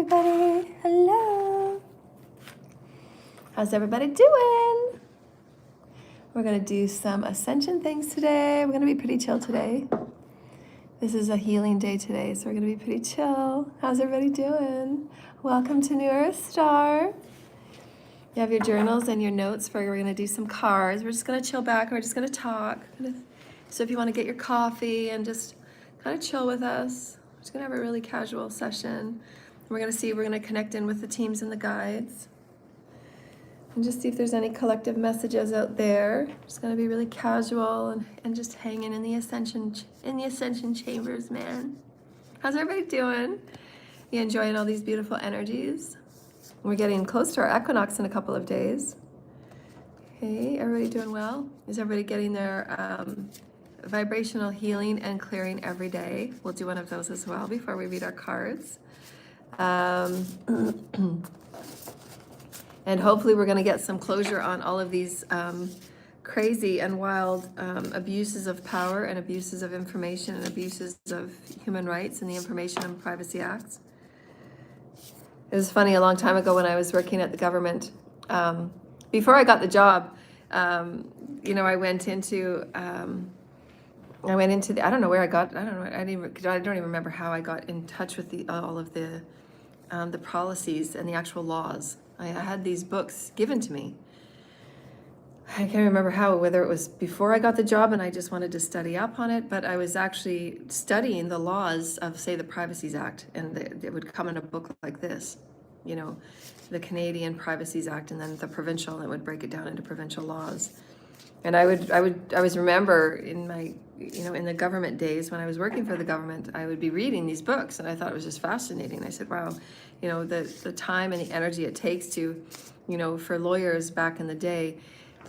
everybody. Hello. How's everybody doing? We're going to do some ascension things today. We're going to be pretty chill today. This is a healing day today, so we're going to be pretty chill. How's everybody doing? Welcome to New Earth Star. You have your journals and your notes for we're going to do some cards. We're just going to chill back. We're just going to talk. So if you want to get your coffee and just kind of chill with us, we're just going to have a really casual session. We're going to connect in with the teams and the guides. And just see if there's any collective messages out there. Just going to be really casual and just hanging in the ascension chambers, man. How's everybody doing? You enjoying all these beautiful energies? We're getting close to our equinox in a couple of days. Hey, everybody doing well? Is everybody getting their vibrational healing and clearing every day? We'll do one of those as well before we read our cards. And hopefully we're going to get some closure on all of these crazy and wild abuses of power and abuses of information and abuses of human rights and the Information and Privacy Acts. It was funny, a long time ago when I was working at the government, before I got the job, I went into the, I don't know where I got, I don't even remember how I got in touch with all of the policies and the actual laws. I had these books given to me. I can't remember how, whether it was before I got the job and I just wanted to study up on it, but I was actually studying the laws of, say, the Privacy Act, and it would come in a book like this, the Canadian Privacy Act, and then the provincial, and it would break it down into provincial laws. And I was remember in my, in the government days when I was working for the government, I would be reading these books, and I thought it was just fascinating. I said, wow, the time and the energy it takes to, for lawyers back in the day,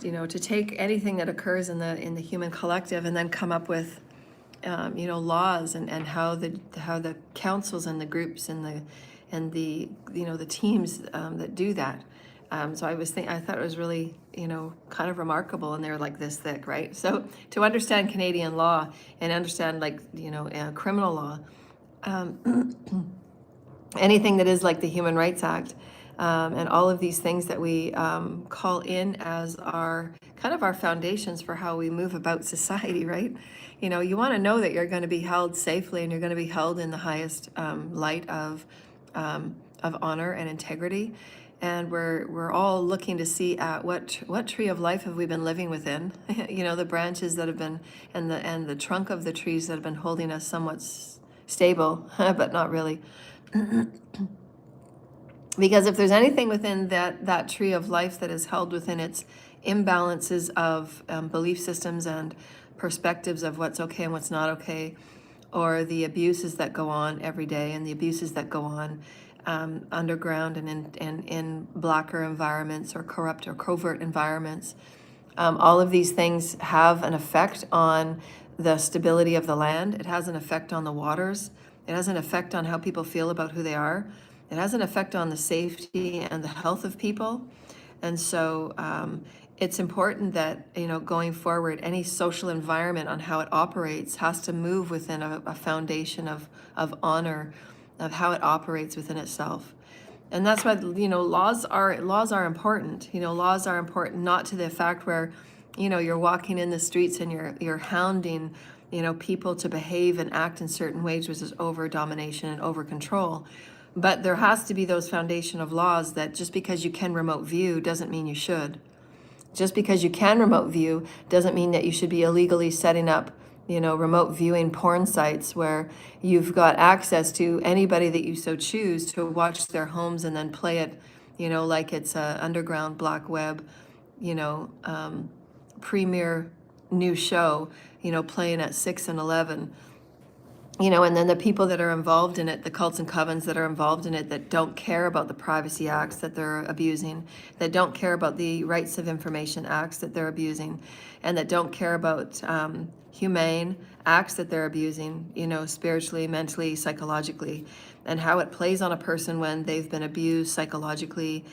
to take anything that occurs in the human collective and then come up with, laws and how the councils and the groups and the teams that do that. So I thought it was really, kind of remarkable, and they're like this thick, right? So to understand Canadian law and understand criminal law, anything that is like the Human Rights Act, and all of these things that we call in as our foundations for how we move about society, right? You want to know that you're going to be held safely and you're going to be held in the highest light of honor and integrity. And we're all looking to see at what tree of life have we been living within? The branches that have been and the trunk of the trees that have been holding us somewhat stable, but not really. Because if there's anything within that tree of life that is held within its imbalances of belief systems and perspectives of what's okay and what's not okay, or the abuses that go on every day and the abuses that go on underground and in blacker environments or corrupt or covert environments, all of these things have an effect on the stability of the land. It has an effect on the waters. It has an effect on how people feel about who they are. It has an effect on the safety and the health of people. And so it's important that, going forward, any social environment on how it operates has to move within a foundation of honor, of how it operates within itself. And that's why, laws are important. Laws are important not to the fact where, you're walking in the streets and you're hounding, people to behave and act in certain ways, which is over domination and over control. But there has to be those foundation of laws that just because you can remote view doesn't mean you should. Just because you can remote view doesn't mean that you should be illegally setting up, remote viewing porn sites where you've got access to anybody that you so choose to watch their homes and then play it, like it's a underground black web, premier new show, playing at 6 and 11. And then the people that are involved in it, the cults and covens that are involved in it, that don't care about the Privacy Acts that they're abusing, that don't care about the Rights of Information Acts that they're abusing, and that don't care about humane acts that they're abusing, spiritually, mentally, psychologically, and how it plays on a person when they've been abused psychologically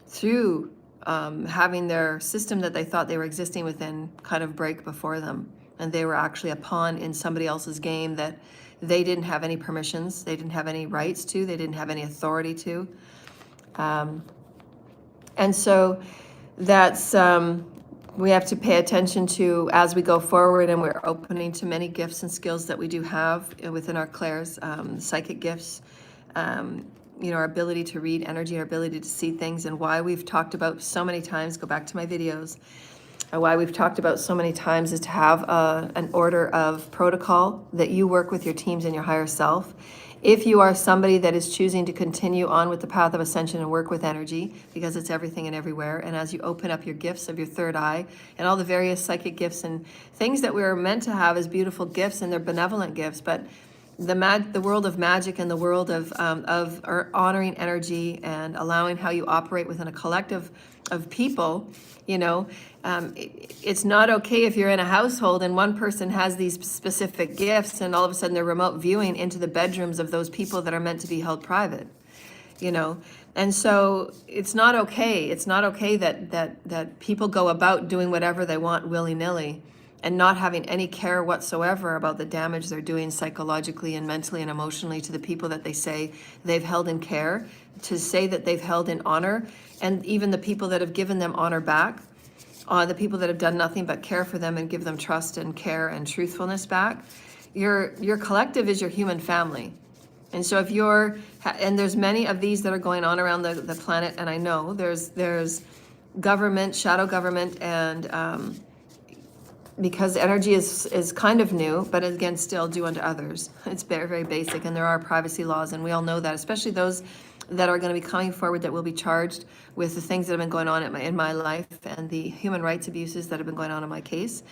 through having their system that they thought they were existing within kind of break before them. and they were actually a pawn in somebody else's game that they didn't have any permissions, they didn't have any rights to, they didn't have any authority to. And so that's, we have to pay attention to as we go forward, and we're opening to many gifts and skills that we do have within our clairs, psychic gifts, our ability to read energy, our ability to see things, and why we've talked about so many times, go back to my videos, why we've talked about so many times is to have an order of protocol that you work with your teams and your higher self. If you are somebody that is choosing to continue on with the path of ascension and work with energy, because it's everything and everywhere, and as you open up your gifts of your third eye and all the various psychic gifts and things that we are meant to have as beautiful gifts, and they're benevolent gifts, but the world of magic and the world of honoring energy and allowing how you operate within a collective of people, it's not okay if you're in a household and one person has these specific gifts and all of a sudden they're remote viewing into the bedrooms of those people that are meant to be held private, And so it's not okay. It's not okay that people go about doing whatever they want willy-nilly and not having any care whatsoever about the damage they're doing psychologically and mentally and emotionally to the people that they say they've held in care, to say that they've held in honor, and even the people that have given them honor back, the people that have done nothing but care for them and give them trust and care and truthfulness back. Your collective is your human family. And so if and there's many of these that are going on around the planet, and I know there's government, shadow government, and because energy is kind of new, but again, still do unto others. It's very, very basic, and there are privacy laws, and we all know that, especially those that are going to be coming forward that will be charged with the things that have been going on in my life and the human rights abuses that have been going on in my case.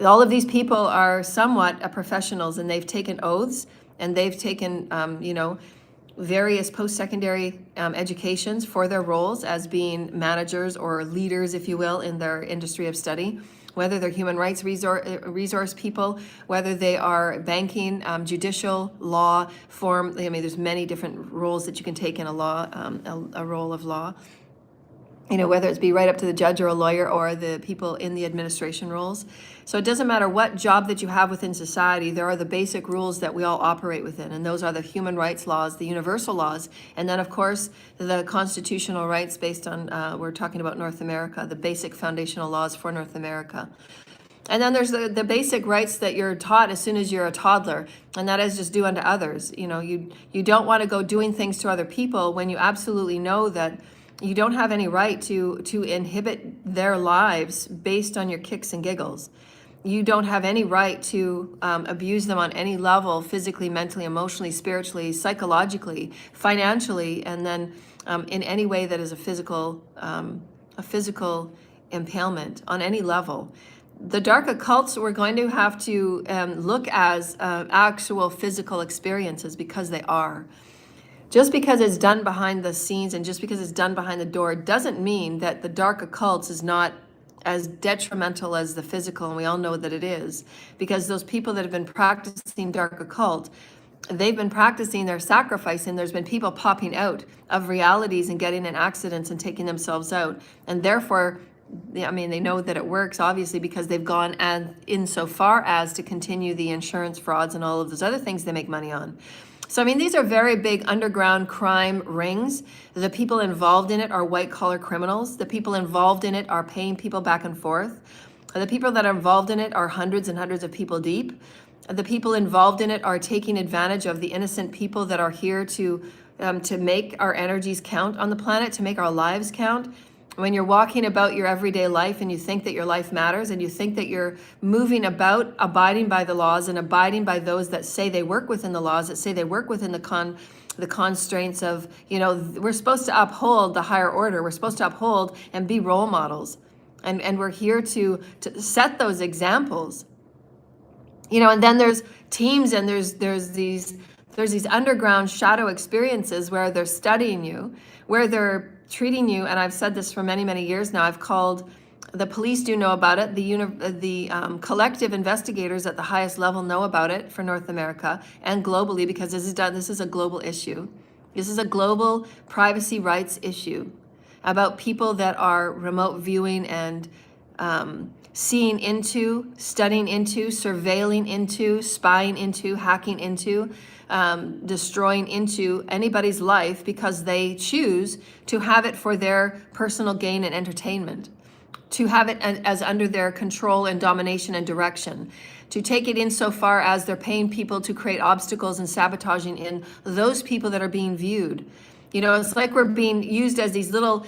All of these people are somewhat professionals, and they've taken oaths, and they've taken, various post-secondary educations for their roles as being managers or leaders, if you will, in their industry of study. Whether they're human rights resource people, whether they are banking, judicial, law, form. There's many different roles that you can take in a law, a role of law. Whether it's be right up to the judge or a lawyer or the people in the administration roles. So it doesn't matter what job that you have within society, there are the basic rules that we all operate within, and those are the human rights laws, the universal laws, and then of course the constitutional rights based on, we're talking about North America, the basic foundational laws for North America. And then there's the basic rights that you're taught as soon as you're a toddler, and that is just do unto others. You don't want to go doing things to other people when you absolutely know that you don't have any right to inhibit their lives based on your kicks and giggles. You don't have any right to abuse them on any level, physically, mentally, emotionally, spiritually, psychologically, financially, and then in any way that is a physical impalement on any level. The dark occults we're going to have to look as actual physical experiences, because they are. Just because it's done behind the scenes and just because it's done behind the door doesn't mean that the dark occults is not as detrimental as the physical, and we all know that it is, because those people that have been practicing dark occult, they've been practicing their sacrifice, and there's been people popping out of realities and getting in accidents and taking themselves out, and therefore they know that it works, obviously, because they've gone and insofar as to continue the insurance frauds and all of those other things they make money on. So, these are very big underground crime rings. The people involved in it are white-collar criminals. The people involved in it are paying people back and forth. The people that are involved in it are hundreds and hundreds of people deep. The people involved in it are taking advantage of the innocent people that are here to make our energies count on the planet, to make our lives count. When you're walking about your everyday life and you think that your life matters, and you think that you're moving about abiding by the laws and abiding by those that say they work within the laws, that say they work within the constraints of, we're supposed to uphold the higher order. We're supposed to uphold and be role models. And we're here to set those examples. And then there's teams, and there's these underground shadow experiences where they're studying you, where they're treating you, and I've said this for many, many years now. I've called, the police do know about it, the collective investigators at the highest level know about it for North America and globally, because this is a global issue. This is a global privacy rights issue about people that are remote viewing and seeing into, studying into, surveilling into, spying into, hacking into, destroying into anybody's life because they choose to have it for their personal gain and entertainment, to have it as under their control and domination and direction, to take it in so far as they're paying people to create obstacles and sabotaging in those people that are being viewed. You know, it's like we're being used as these little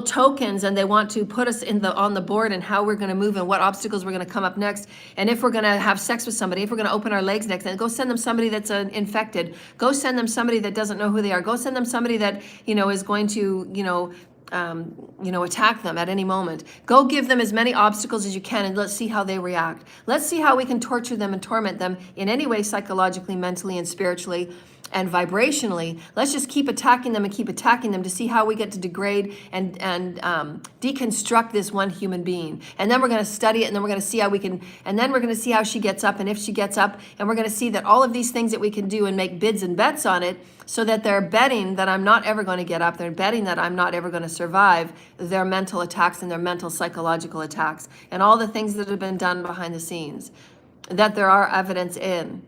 tokens, and they want to put us on the board and how we're going to move and what obstacles we're going to come up next. And if we're going to have sex with somebody, if we're going to open our legs next, then go send them somebody that's infected. Go send them somebody that doesn't know who they are. Go send them somebody that, is going to, attack them at any moment. Go give them as many obstacles as you can, and let's see how they react. Let's see how we can torture them and torment them in any way, psychologically, mentally, and spiritually, and vibrationally. Let's just keep attacking them and keep attacking them to see how we get to degrade and deconstruct this one human being. And then we're going to study it, and then we're going to see how we can, and then we're going to see how she gets up, and if she gets up, and we're going to see that all of these things that we can do and make bids and bets on it, so that they're betting that I'm not ever going to get up. They're betting that I'm not ever going to survive their mental attacks and their mental psychological attacks and all the things that have been done behind the scenes that there are evidence in.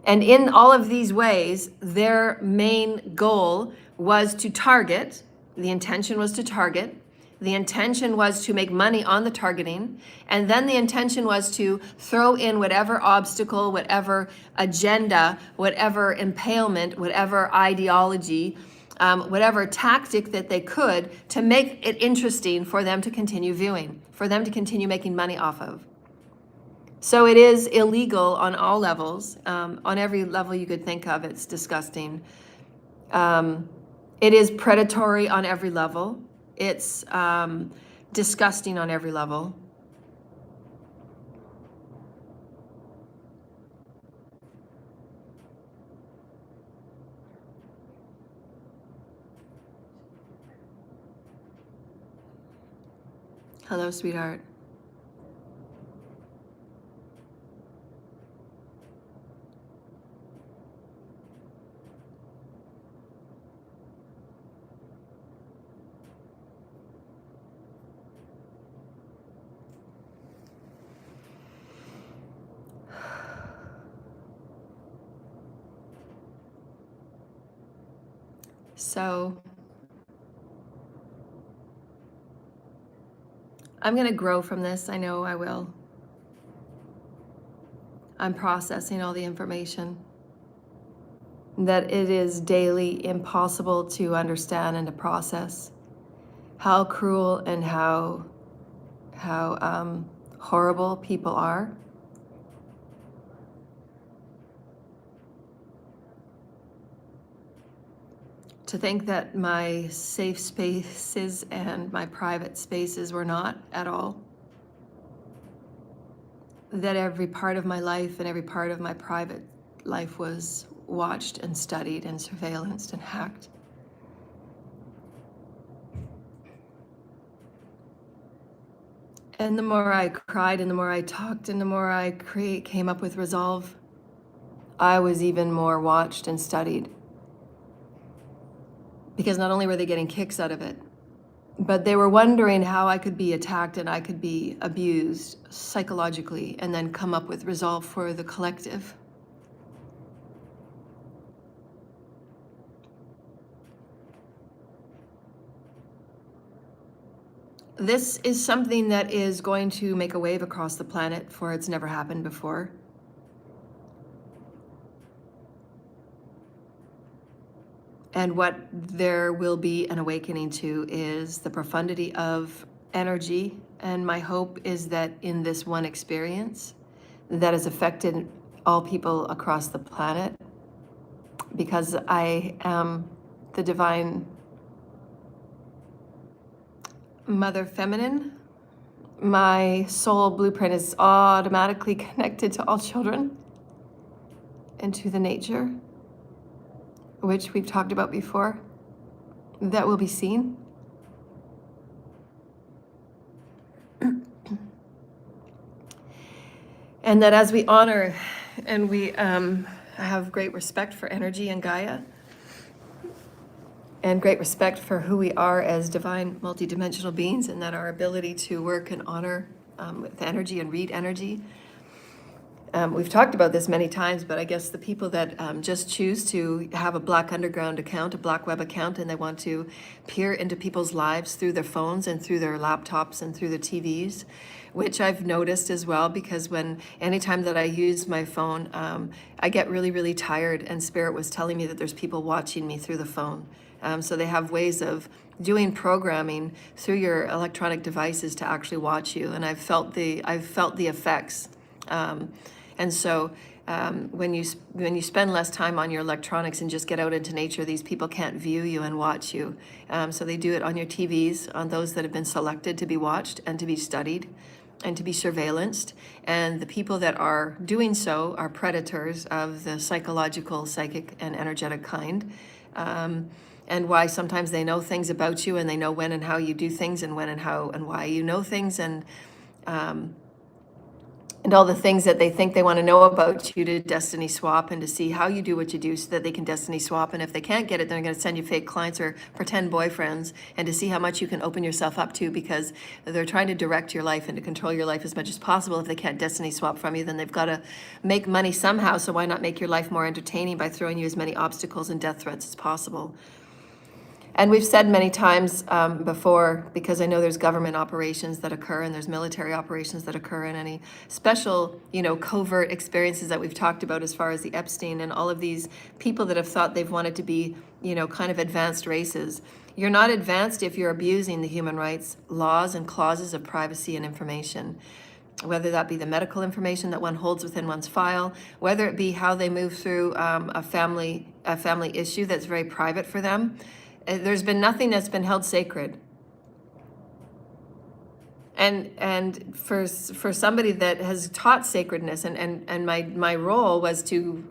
And in all of these ways, their main goal was to target. The intention was to target. The intention was to make money on the targeting. And then the intention was to throw in whatever obstacle, whatever agenda, whatever impalement, whatever ideology, whatever tactic that they could to make it interesting for them to continue viewing, for them to continue making money off of. So it is illegal on all levels, on every level you could think of. It's disgusting. It is predatory on every level. It's disgusting on every level. Hello, sweetheart. So I'm going to grow from this. I know I will. I'm processing all the information that it is daily impossible to understand and to process. How cruel and how horrible people are. To think that my safe spaces and my private spaces were not at all. That every part of my life and every part of my private life was watched and studied and surveillanced and hacked. And the more I cried and the more I talked and the more I came up with resolve, I was even more watched and studied. Because not only were they getting kicks out of it, but they were wondering how I could be attacked and I could be abused psychologically and then come up with resolve for the collective. This is something that is going to make a wave across the planet, for it's never happened before. And what there will be an awakening to is the profundity of energy. And my hope is that in this one experience that has affected all people across the planet, because I am the divine Mother Feminine, my soul blueprint is automatically connected to all children and to the nature, which we've talked about before, that will be seen. And that as we honor and we have great respect for energy and Gaia, and great respect for who we are as divine multidimensional beings, and that our ability to work and honor with energy and read energy. We've talked about this many times, but I guess the people that just choose to have a black underground account, a black web account, and they want to peer into people's lives through their phones and through their laptops and through their TVs, which I've noticed as well, because anytime that I use my phone, I get really, really tired, and Spirit was telling me that there's people watching me through the phone. So they have ways of doing programming through your electronic devices to actually watch you, and I've felt the effects. And so when you spend less time on your electronics and just get out into nature, these people can't view you and watch you. So they do it on your TVs, on those that have been selected to be watched and to be studied and to be surveillanced. And the people that are doing so are predators of the psychological, psychic, and energetic kind. And why sometimes they know things about you, and they know when and how you do things, and when and how and why you know things, and all the things that they think they want to know about you, to destiny swap and to see how you do what you do so that they can destiny swap. And if they can't get it, they're going to send you fake clients or pretend boyfriends, and to see how much you can open yourself up to, because they're trying to direct your life and to control your life as much as possible. If they can't destiny swap from you, then they've got to make money somehow. So why not make your life more entertaining by throwing you as many obstacles and death threats as possible? And we've said many times before, because I know there's government operations that occur, and there's military operations that occur, and any special, covert experiences that we've talked about, as far as the Epstein and all of these people that have thought they've wanted to be, kind of advanced races. You're not advanced if you're abusing the human rights laws and clauses of privacy and information, whether that be the medical information that one holds within one's file, whether it be how they move through a family issue that's very private for them. There's been nothing that's been held sacred. And for somebody that has taught sacredness, and my role was to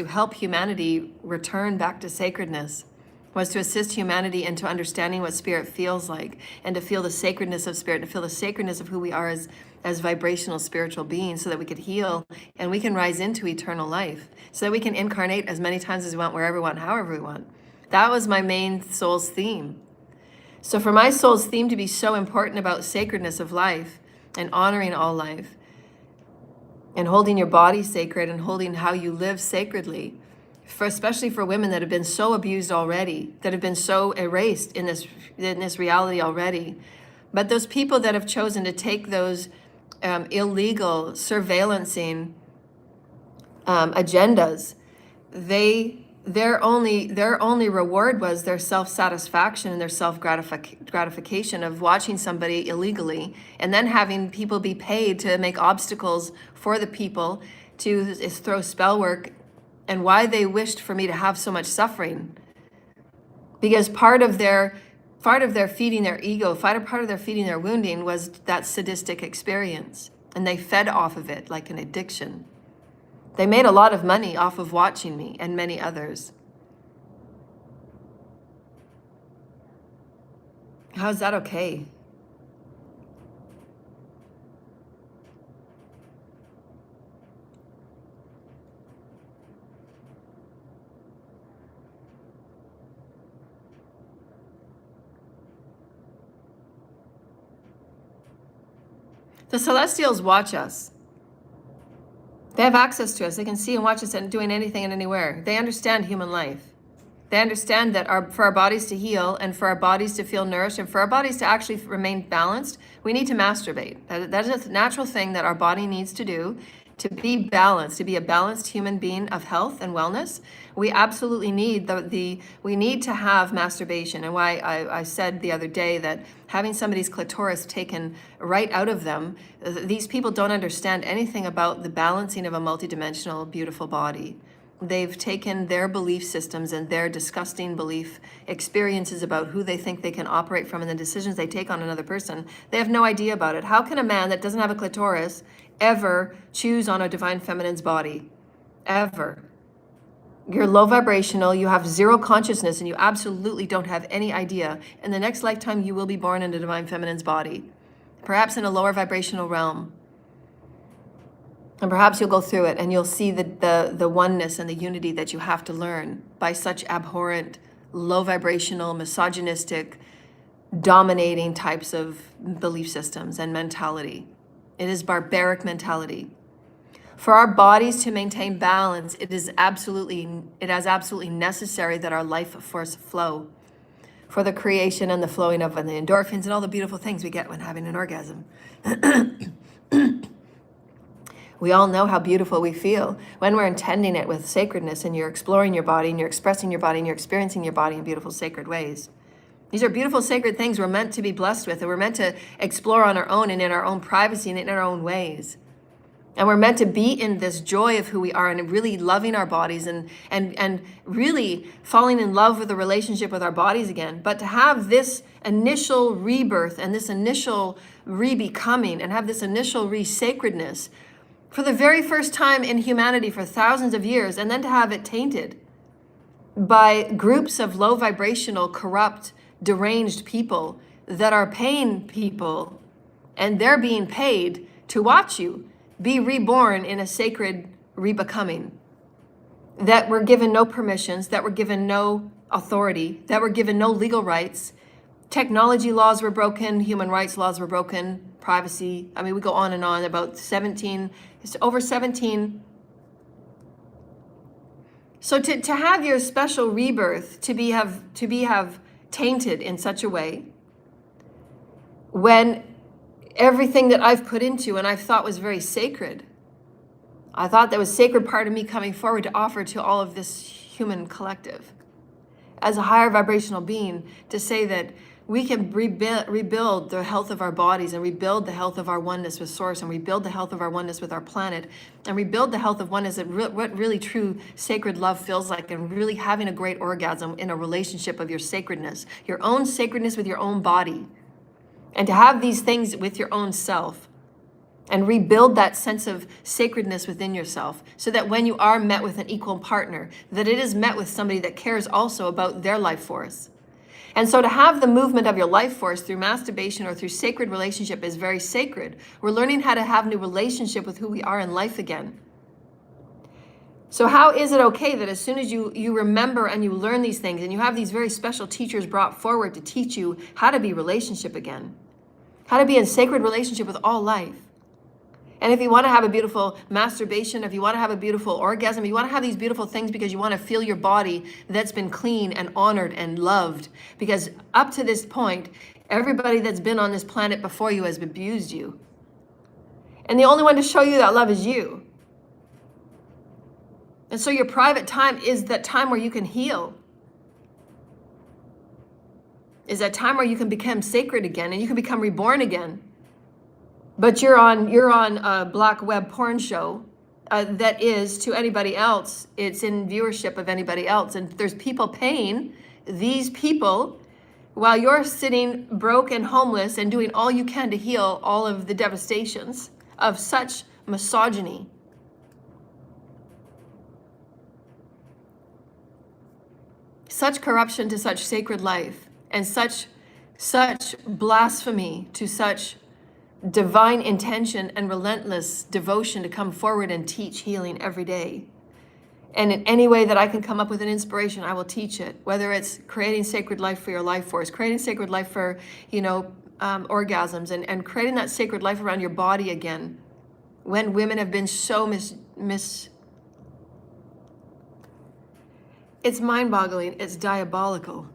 help humanity return back to sacredness, was to assist humanity into understanding what spirit feels like, and to feel the sacredness of spirit, to feel the sacredness of who we are as vibrational spiritual beings, so that we could heal and we can rise into eternal life, so that we can incarnate as many times as we want, wherever we want, however we want. That was my main soul's theme. So for my soul's theme to be so important about sacredness of life and honoring all life and holding your body sacred and holding how you live sacredly, especially for women that have been so abused already, that have been so erased in this reality already. But those people that have chosen to take those illegal surveillancing agendas, their only reward was their self-satisfaction and their self-gratification of watching somebody illegally, and then having people be paid to make obstacles for the people, to throw spell work. And why they wished for me to have so much suffering, because part of their feeding their ego, part of their feeding their wounding, was that sadistic experience, and they fed off of it like an addiction. They made a lot of money off of watching me and many others. How's that okay? The Celestials watch us. They have access to us. They can see and watch us and doing anything and anywhere. They understand human life. They understand that for our bodies to heal, and for our bodies to feel nourished, and for our bodies to actually remain balanced, we need to masturbate. That is a natural thing that our body needs to do to be balanced, to be a balanced human being of health and wellness. We absolutely need we need to have masturbation. And why I said the other day that having somebody's clitoris taken right out of them, these people don't understand anything about the balancing of a multidimensional, beautiful body. They've taken their belief systems and their disgusting belief experiences about who they think they can operate from, and the decisions they take on another person. They have no idea about it. How can a man that doesn't have a clitoris ever choose on a divine feminine's body? Ever. You're low vibrational, you have zero consciousness, and you absolutely don't have any idea. In the next lifetime, you will be born in a divine feminine's body, perhaps in a lower vibrational realm. And perhaps you'll go through it and you'll see the oneness and the unity that you have to learn by such abhorrent low vibrational, misogynistic, dominating types of belief systems and mentality. It is barbaric mentality. For our bodies to maintain balance, it is absolutely necessary that our life force flow for the creation and the flowing of the endorphins and all the beautiful things we get when having an orgasm. We all know how beautiful we feel when we're intending it with sacredness, and you're exploring your body and you're expressing your body and you're experiencing your body in beautiful sacred ways. These are beautiful sacred things we're meant to be blessed with, and we're meant to explore on our own and in our own privacy and in our own ways. And we're meant to be in this joy of who we are and really loving our bodies and really falling in love with the relationship with our bodies again. But to have this initial rebirth and this initial re-becoming and have this initial re-sacredness for the very first time in humanity for thousands of years, and then to have it tainted by groups of low vibrational, corrupt, deranged people that are paying people, and they're being paid to watch you be reborn in a sacred rebecoming, that were given no permissions, that were given no authority, that were given no legal rights. Technology laws were broken, human rights laws were broken, privacy. I mean, we go on and on about 17, it's over 17. So to have your special rebirth to be have tainted in such a way, when everything that I've put into and I've thought was very sacred, I thought that was sacred part of me coming forward to offer to all of this human collective as a higher vibrational being, to say that we can rebuild the health of our bodies and rebuild the health of our oneness with source and rebuild the health of our oneness with our planet and rebuild the health of oneness at what really true sacred love feels like, and really having a great orgasm in a relationship of your sacredness, your own sacredness with your own body, and to have these things with your own self and rebuild that sense of sacredness within yourself, so that when you are met with an equal partner, that it is met with somebody that cares also about their life force. And so to have the movement of your life force through masturbation or through sacred relationship is very sacred. We're learning how to have a new relationship with who we are in life again. So how is it okay that as soon as you remember and you learn these things, and you have these very special teachers brought forward to teach you how to be relationship again, how to be in sacred relationship with all life? And if you want to have a beautiful masturbation, if you want to have a beautiful orgasm, if you want to have these beautiful things because you want to feel your body that's been clean and honored and loved, because up to this point, everybody that's been on this planet before you has abused you. And the only one to show you that love is you. And so your private time is that time where you can heal. Is that time where you can become sacred again and you can become reborn again. But you're on a black web porn show that is, to anybody else, it's in viewership of anybody else. And there's people paying these people while you're sitting broke and homeless and doing all you can to heal all of the devastations of such misogyny. Such corruption to such sacred life, and such blasphemy to such divine intention and relentless devotion to come forward and teach healing every day. And in any way that I can come up with an inspiration, I will teach it. Whether it's creating sacred life for your life force, creating sacred life for, orgasms, and creating that sacred life around your body again. When women have been so it's mind-boggling, it's diabolical.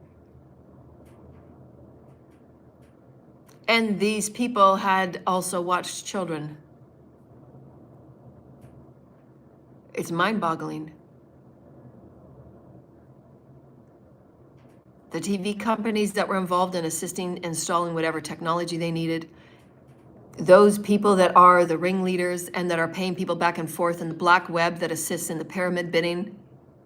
And these people had also watched children. It's mind-boggling. The TV companies that were involved in assisting installing whatever technology they needed, those people that are the ringleaders and that are paying people back and forth in the black web that assists in the pyramid bidding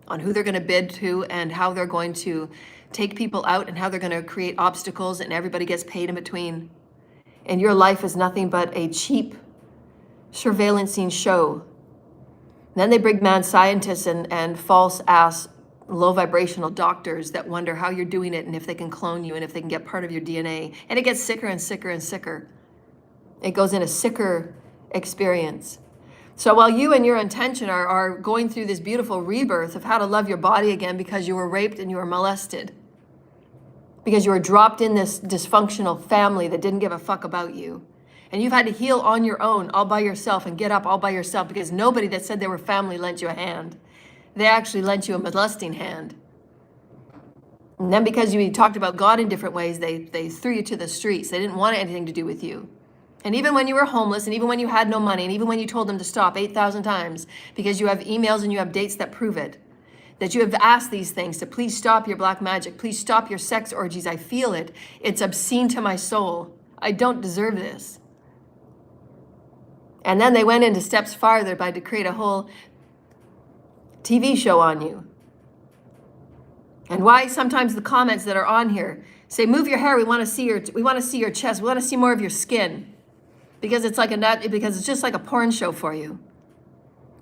on who they're going to bid to and how they're going to take people out and how they're going to create obstacles, and everybody gets paid in between. And your life is nothing but a cheap surveillancing show. And then they bring mad scientists and false ass low vibrational doctors that wonder how you're doing it and if they can clone you and if they can get part of your DNA. And it gets sicker and sicker and sicker. It goes in a sicker experience. So while you and your intention are going through this beautiful rebirth of how to love your body again because you were raped and you were molested, because you were dropped in this dysfunctional family that didn't give a fuck about you, and you've had to heal on your own, all by yourself, and get up all by yourself because nobody that said they were family lent you a hand. They actually lent you a molesting hand. And then because you talked about God in different ways, they threw you to the streets. They didn't want anything to do with you. And even when you were homeless, and even when you had no money, and even when you told them to stop 8,000 times, because you have emails and you have dates that prove it, that you have asked these things to please stop your black magic, please stop your sex orgies, I feel it. It's obscene to my soul. I don't deserve this. And then they went into steps farther by to create a whole TV show on you. And why sometimes the comments that are on here say, move your hair, we want to see your chest, we want to see more of your skin. Because it's just like a porn show for you.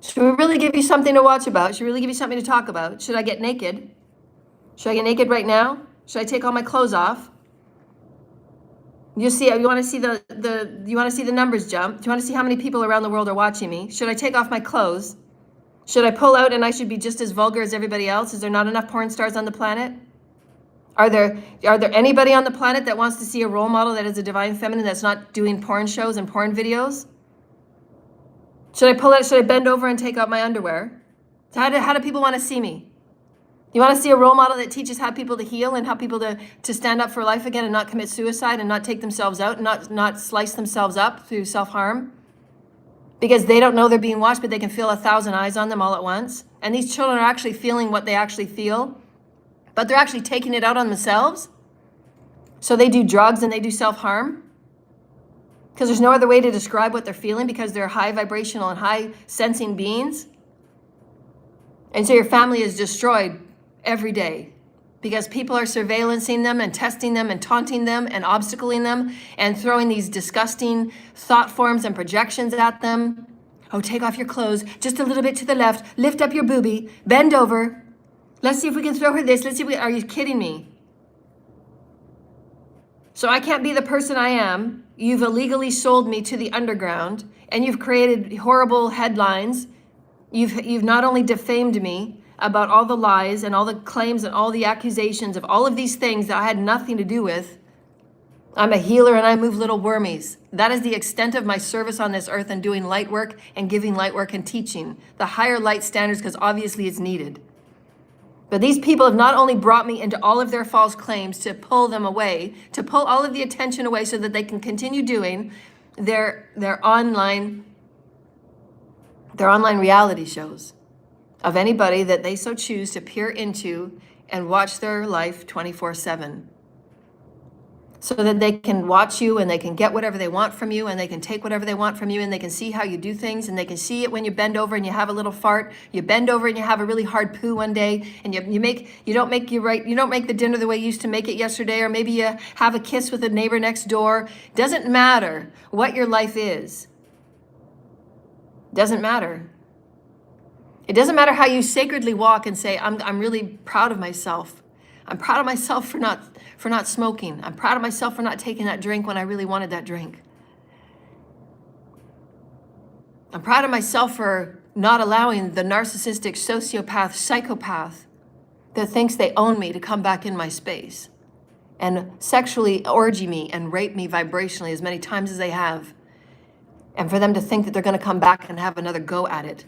Should we really give you something to watch about? Should we really give you something to talk about? Should I get naked? Should I get naked right now? Should I take all my clothes off? You want to see the numbers jump? Do you want to see how many people around the world are watching me? Should I take off my clothes? Should I pull out and I should be just as vulgar as everybody else? Is there not enough porn stars on the planet? Are there anybody on the planet that wants to see a role model that is a divine feminine that's not doing porn shows and porn videos? Should I pull out? Should I bend over and take out my underwear? So how do people want to see me? You want to see a role model that teaches how people to heal and how people to stand up for life again and not commit suicide and not take themselves out and not slice themselves up through self-harm? Because they don't know they're being watched, but they can feel 1,000 eyes on them all at once. And these children are actually feeling what they actually feel, but they're actually taking it out on themselves. So they do drugs and they do self-harm. Because there's no other way to describe what they're feeling, because they're high vibrational and high sensing beings. And so your family is destroyed every day because people are surveillancing them and testing them and taunting them and obstacling them and throwing these disgusting thought forms and projections at them. Oh, take off your clothes just a little bit to the left, lift up your boobie, bend over. Let's see if we can throw her this. Are you kidding me? So I can't be the person I am. You've illegally sold me to the underground and you've created horrible headlines. You've not only defamed me about all the lies and all the claims and all the accusations of all of these things that I had nothing to do with. I'm a healer and I move little wormies. That is the extent of my service on this earth and doing light work and giving light work and teaching the higher light standards, because obviously it's needed. But these people have not only brought me into all of their false claims to pull them away, to pull all of the attention away so that they can continue doing their online reality shows of anybody that they so choose to peer into and watch their life 24/7. So that they can watch you and they can get whatever they want from you and they can take whatever they want from you and they can see how you do things and they can see it when you bend over and you have a little fart. You bend over and you have a really hard poo one day and you don't make the dinner the way you used to make it yesterday, or maybe you have a kiss with a neighbor next door. Doesn't matter what your life is. Doesn't matter. It doesn't matter how you sacredly walk and say, I'm really proud of myself. I'm proud of myself for not smoking. I'm proud of myself for not taking that drink when I really wanted that drink. I'm proud of myself for not allowing the narcissistic sociopath, psychopath that thinks they own me to come back in my space and sexually orgy me and rape me vibrationally as many times as they have. And for them to think that they're going to come back and have another go at it.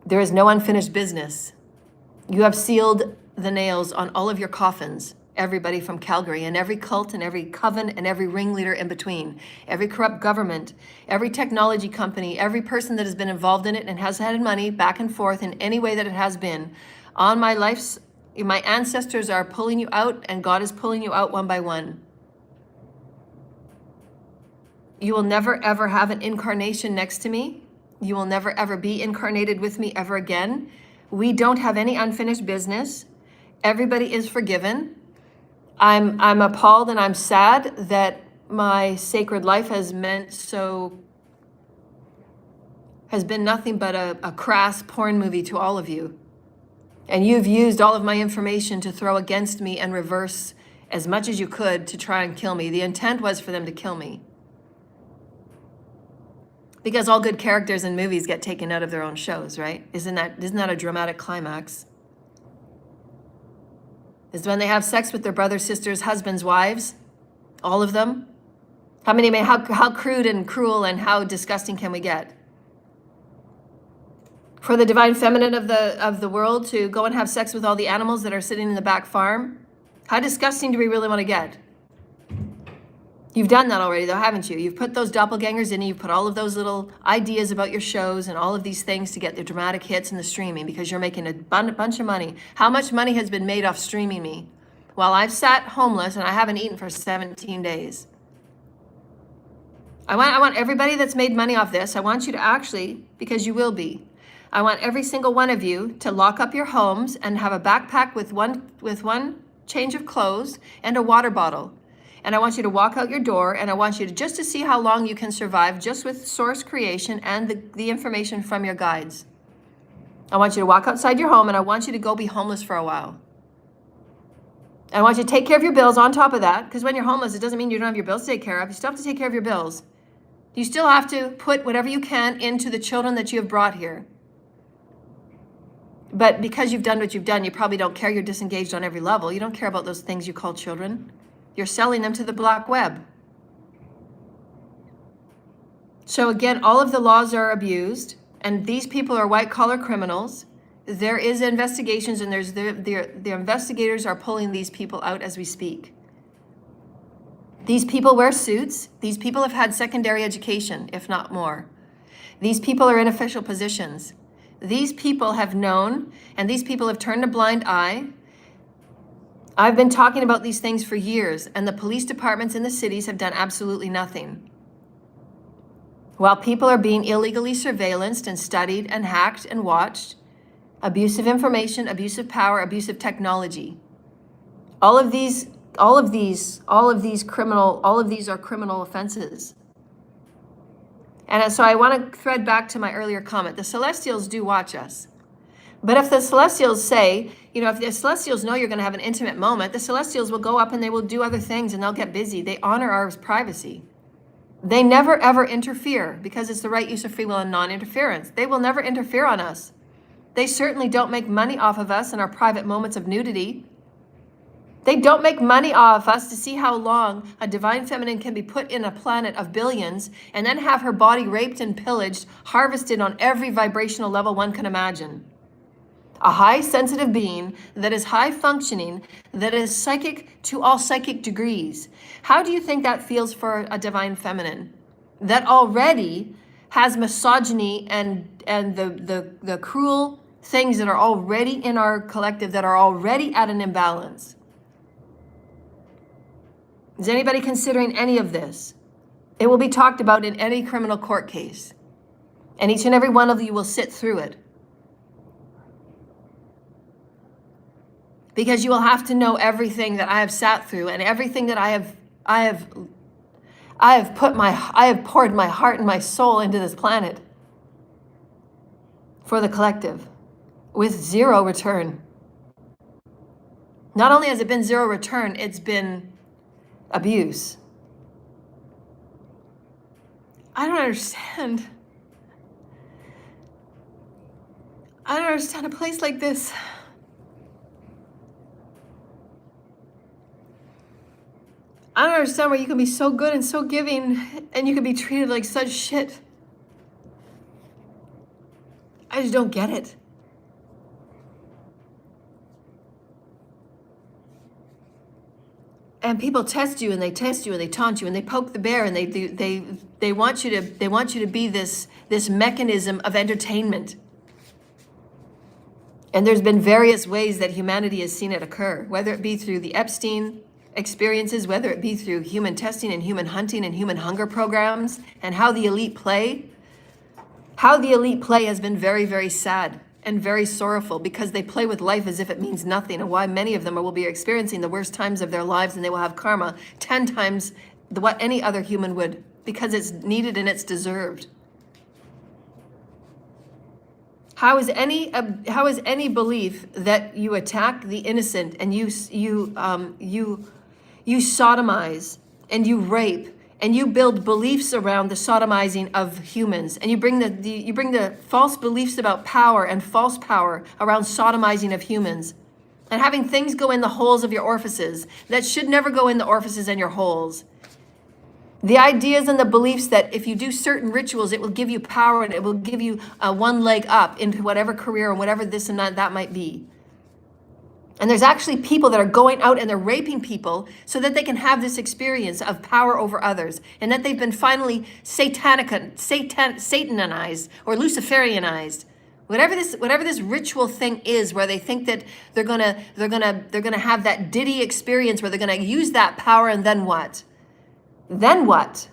There is no unfinished business. You have sealed the nails on all of your coffins, everybody from Calgary, and every cult and every coven and every ringleader in between, every corrupt government, every technology company, every person that has been involved in it and has had money back and forth in any way that it has been. On my life's, my ancestors are pulling you out, and God is pulling you out one by one. You will never ever have an incarnation next to me. You will never ever be incarnated with me ever again. We don't have any unfinished business. Everybody is forgiven. I'm appalled and I'm sad that my sacred life has been nothing but a crass porn movie to all of you. And you've used all of my information to throw against me and reverse as much as you could to try and kill me. The intent was for them to kill me. Because all good characters in movies get taken out of their own shows, right? Isn't that a dramatic climax? Is when they have sex with their brothers, sisters, husbands, wives, all of them. How crude and cruel and how disgusting can we get? For the divine feminine of the world to go and have sex with all the animals that are sitting in the back farm? How disgusting do we really want to get? You've done that already, though, haven't you? You've put those doppelgangers in, and you've put all of those little ideas about your shows and all of these things to get the dramatic hits and the streaming, because you're making a bunch of money. How much money has been made off streaming me? While I've sat homeless and I haven't eaten for 17 days. I want everybody that's made money off this, I want you to actually, because you will be, I want every single one of you to lock up your homes and have a backpack with one change of clothes and a water bottle. And I want you to walk out your door, and I want you to just to see how long you can survive just with source creation and the information from your guides. I want you to walk outside your home, and I want you to go be homeless for a while. I want you to take care of your bills on top of that, because when you're homeless, it doesn't mean you don't have your bills to take care of. You still have to take care of your bills. You still have to put whatever you can into the children that you have brought here. But because you've done what you've done, you probably don't care. You're disengaged on every level. You don't care about those things you call children. You're selling them to the black web. So again, all of the laws are abused, and these people are white-collar criminals. There is investigations, and the investigators are pulling these people out as we speak. These people wear suits. These people have had secondary education, if not more. These people are in official positions. These people have known, and these people have turned a blind eye. I've been talking about these things for years, and the police departments in the cities have done absolutely nothing. While people are being illegally surveillanced and studied and hacked and watched, abusive information, abusive power, abusive technology. All of these are criminal offenses. And so I want to thread back to my earlier comment. The Celestials do watch us. But if the Celestials say, if the Celestials know you're going to have an intimate moment, the Celestials will go up and they will do other things and they'll get busy. They honor our privacy. They never, ever interfere because it's the right use of free will and non-interference. They will never interfere on us. They certainly don't make money off of us in our private moments of nudity. They don't make money off us to see how long a divine feminine can be put in a planet of billions and then have her body raped and pillaged, harvested on every vibrational level one can imagine. A high sensitive being that is high functioning, that is psychic to all psychic degrees. How do you think that feels for a divine feminine that already has misogyny and the cruel things that are already in our collective, that are already at an imbalance? Is anybody considering any of this? It will be talked about in any criminal court case, and each and every one of you will sit through it. Because you will have to know everything that I have sat through and everything that I have poured my heart and my soul into this planet for the collective with zero return. Not only has it been zero return, it's been abuse. I don't understand. I don't understand a place like this. I don't understand where you can be so good and so giving and you can be treated like such shit. I just don't get it. And people test you and they taunt you and they poke the bear and they want you to be this mechanism of entertainment. And there's been various ways that humanity has seen it occur, whether it be through the Epstein experiences, whether it be through human testing and human hunting and human hunger programs, and how the elite play. How the elite play has been very, very sad and very sorrowful because they play with life as if it means nothing, and why many of them will be experiencing the worst times of their lives, and they will have karma 10 times what any other human would, because it's needed and it's deserved. How is any belief that you attack the innocent and you sodomize and you rape and you build beliefs around the sodomizing of humans, and you bring the false beliefs about power and false power around sodomizing of humans, and having things go in the holes of your orifices that should never go in the orifices and your holes. The ideas and the beliefs that if you do certain rituals, it will give you power and it will give you one leg up into whatever career or whatever this and that might be. And there's actually people that are going out and they're raping people so that they can have this experience of power over others, and that they've been finally satanized or Luciferianized. Whatever this ritual thing is, where they think that they're gonna have that diddy experience where they're gonna use that power, and then what? Then what?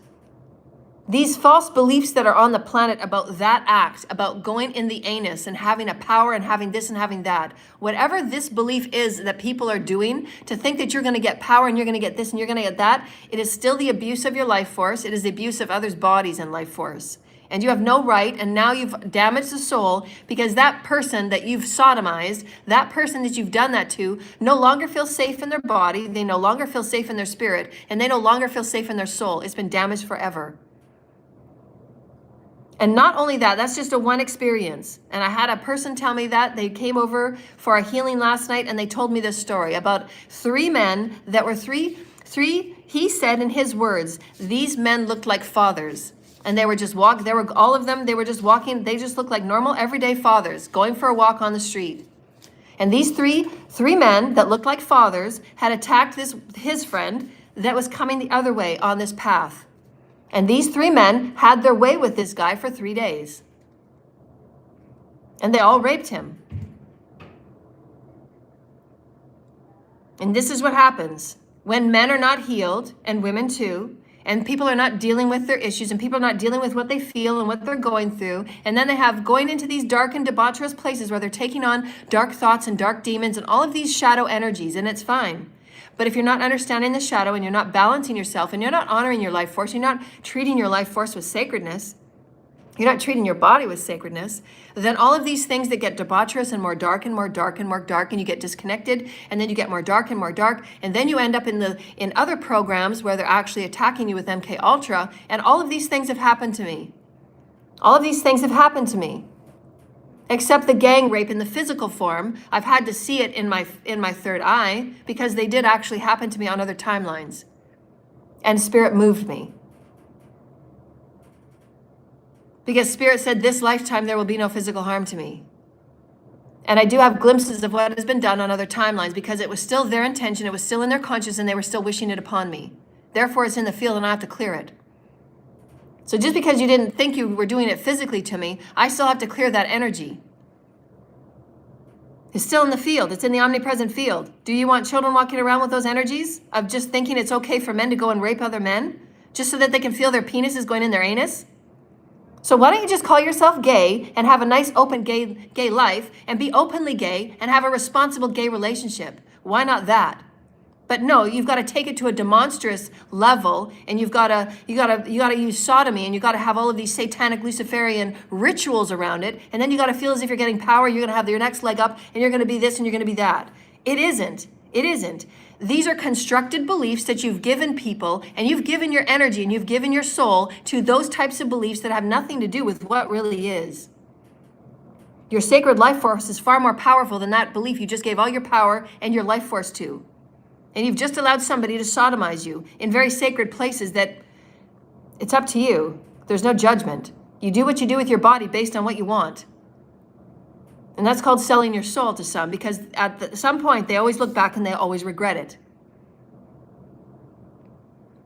These false beliefs that are on the planet about that act, about going in the anus and having a power and having this and having that, whatever this belief is that people are doing to think that you're going to get power and you're going to get this and you're going to get that, it is still the abuse of your life force. It is the abuse of others' bodies and life force. And you have no right, and now you've damaged the soul, because that person that you've sodomized, that person that you've done that to, no longer feels safe in their body, they no longer feel safe in their spirit, and they no longer feel safe in their soul. It's been damaged forever. And not only that, that's just a one experience. And I had a person tell me that. They came over for a healing last night, and they told me this story about 3 men that were three, he said in his words, these men looked like fathers. And they were just all of them, they were just walking, they just looked like normal everyday fathers going for a walk on the street. And these three men that looked like fathers had attacked his friend that was coming the other way on this path. And these 3 men had their way with this guy for 3 days. And they all raped him. And this is what happens when men are not healed, and women too, and people are not dealing with their issues, and people are not dealing with what they feel and what they're going through. And then they have going into these dark and debaucherous places where they're taking on dark thoughts and dark demons and all of these shadow energies, and it's fine. But if you're not understanding the shadow, and you're not balancing yourself, and you're not honoring your life force, you're not treating your life force with sacredness, you're not treating your body with sacredness, then all of these things that get debaucherous and more dark and more dark and more dark, and you get disconnected, and then you get more dark and more dark, and then you end up in other programs where they're actually attacking you with MK Ultra, and all of these things have happened to me. All of these things have happened to me. Except the gang rape in the physical form, I've had to see it in my third eye, because they did actually happen to me on other timelines. And Spirit moved me. Because Spirit said, this lifetime there will be no physical harm to me. And I do have glimpses of what has been done on other timelines, because it was still their intention, it was still in their conscience, and they were still wishing it upon me. Therefore, it's in the field, and I have to clear it. So just because you didn't think you were doing it physically to me, I still have to clear that energy. It's still in the field. It's in the omnipresent field. Do you want children walking around with those energies of just thinking it's okay for men to go and rape other men just so that they can feel their penis is going in their anus? So why don't you just call yourself gay and have a nice open gay life, and be openly gay and have a responsible gay relationship? Why not that? But no, you've got to take it to a demonstrous level, and you got to use sodomy, and you got to have all of these satanic Luciferian rituals around it, and then you got to feel as if you're getting power. You're going to have your next leg up, and you're going to be this, and you're going to be that. It isn't. It isn't. These are constructed beliefs that you've given people, and you've given your energy and you've given your soul to those types of beliefs that have nothing to do with what really is. Your sacred life force is far more powerful than that belief you just gave all your power and your life force to. And you've just allowed somebody to sodomize you in very sacred places that it's up to you. There's no judgment. You do what you do with your body based on what you want. And that's called selling your soul to some, because at some point they always look back and they always regret it.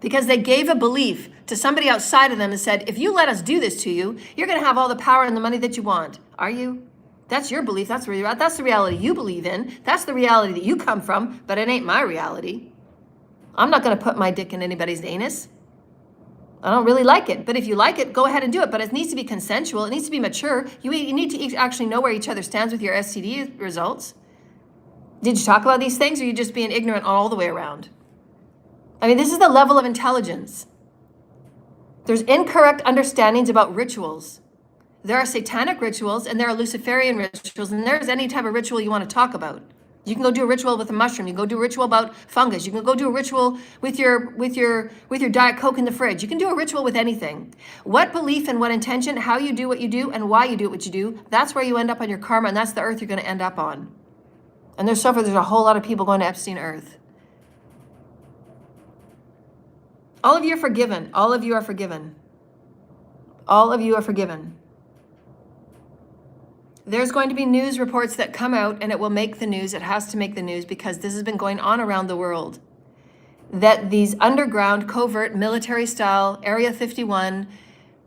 Because they gave a belief to somebody outside of them and said, if you let us do this to you, you're going to have all the power and the money that you want. Are you? That's your belief. That's where you're at. That's the reality you believe in. That's the reality that you come from, but it ain't my reality. I'm not going to put my dick in anybody's anus. I don't really like it. But if you like it, go ahead and do it. But it needs to be consensual. It needs to be mature. You need to actually know where each other stands with your STD results. Did you talk about these things, or are you just being ignorant all the way around? I mean, this is the level of intelligence. There's incorrect understandings about rituals. There are satanic rituals, and there are Luciferian rituals, and there's any type of ritual you want to talk about. You can go do a ritual with a mushroom. You can go do a ritual about fungus. You can go do a ritual with your Diet Coke in the fridge. You can do a ritual with anything. What belief and what intention, how you do what you do, and why you do what you do, that's where you end up on your karma, and that's the earth you're going to end up on. And there's a whole lot of people going to Epstein Earth. All of you are forgiven. All of you are forgiven. All of you are forgiven. There's going to be news reports that come out, and it will make the news. It has to make the news because this has been going on around the world. That these underground, covert, military style, Area 51,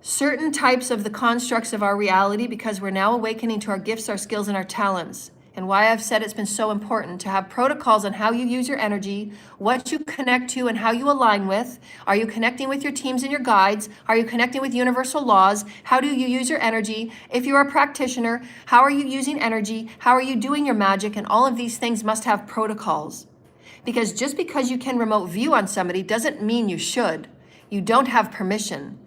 certain types of the constructs of our reality, because we're now awakening to our gifts, our skills, and our talents. And why I've said it's been so important to have protocols on how you use your energy, what you connect to and how you align with. Are you connecting with your teams and your guides? Are you connecting with universal laws? How do you use your energy? If you're a practitioner, how are you using energy? How are you doing your magic? And all of these things must have protocols. Because just because you can remote view on somebody doesn't mean you should. You don't have permission.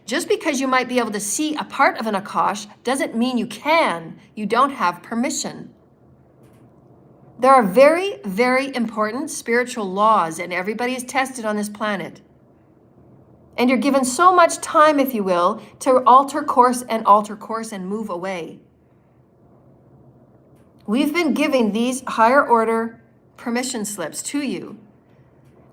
Just because you might be able to see a part of an Akash doesn't mean you can. You don't have permission. There are very, very important spiritual laws, and everybody is tested on this planet. And you're given so much time, if you will, to alter course and move away. We've been giving these higher order permission slips to you.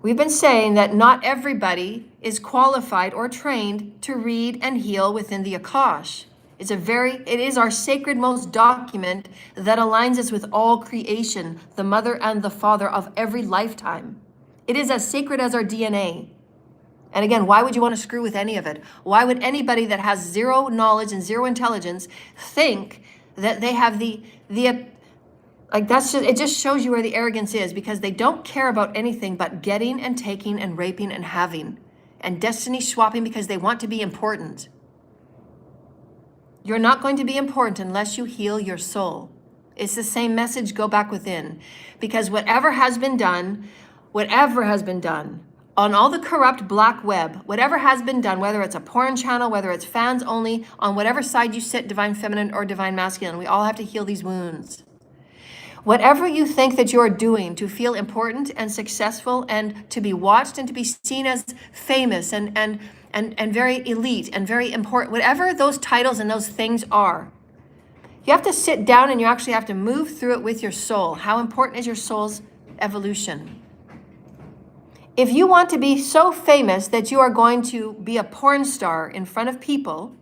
We've been saying that not everybody is qualified or trained to read and heal within the Akash. It is our sacred most document that aligns us with all creation, the mother and the father of every lifetime. It is as sacred as our DNA. And again, why would you want to screw with any of it? Why would anybody that has zero knowledge and zero intelligence think that they have it just shows you where the arrogance is, because they don't care about anything but getting and taking and raping and having and destiny swapping because they want to be important. You're not going to be important unless you heal your soul. It's the same message, go back within. Because whatever has been done on all the corrupt black web, whatever has been done, whether it's a porn channel, whether it's fans only, on whatever side you sit, divine feminine or divine masculine, we all have to heal these wounds. Whatever you think that you're doing to feel important and successful and to be watched and to be seen as famous and very elite and very important, whatever those titles and those things are, you have to sit down and you actually have to move through it with your soul. How important is your soul's evolution? If you want to be so famous that you are going to be a porn star in front of people,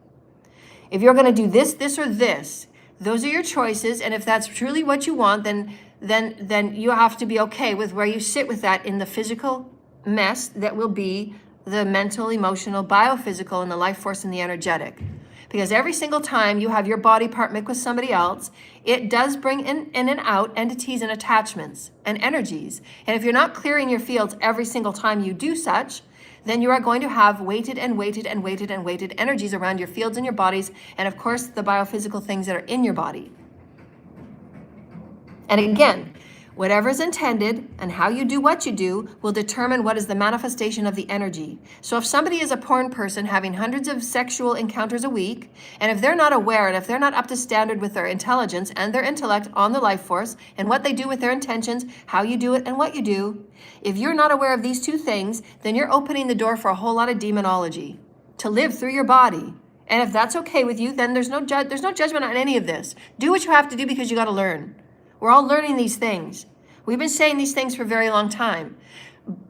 if you're going to do this, this, or this, those are your choices. And if that's truly what you want, then you have to be okay with where you sit with that in the physical mess that will be the mental, emotional, biophysical, and the life force and the energetic. Because every single time you have your body part mixed with somebody else, it does bring in and out entities and attachments and energies. And if you're not clearing your fields every single time you do such, then you are going to have weighted energies around your fields and your bodies, and of course the biophysical things that are in your body. And again, whatever is intended and how you do what you do will determine what is the manifestation of the energy. So if somebody is a porn person having hundreds of sexual encounters a week, and if they're not aware and if they're not up to standard with their intelligence and their intellect on the life force and what they do with their intentions, how you do it and what you do, if you're not aware of these two things, then you're opening the door for a whole lot of demonology to live through your body. And if that's okay with you, then there's no judgment on any of this. Do what you have to do because you got to learn. We're all learning these things. We've been saying these things for a very long time.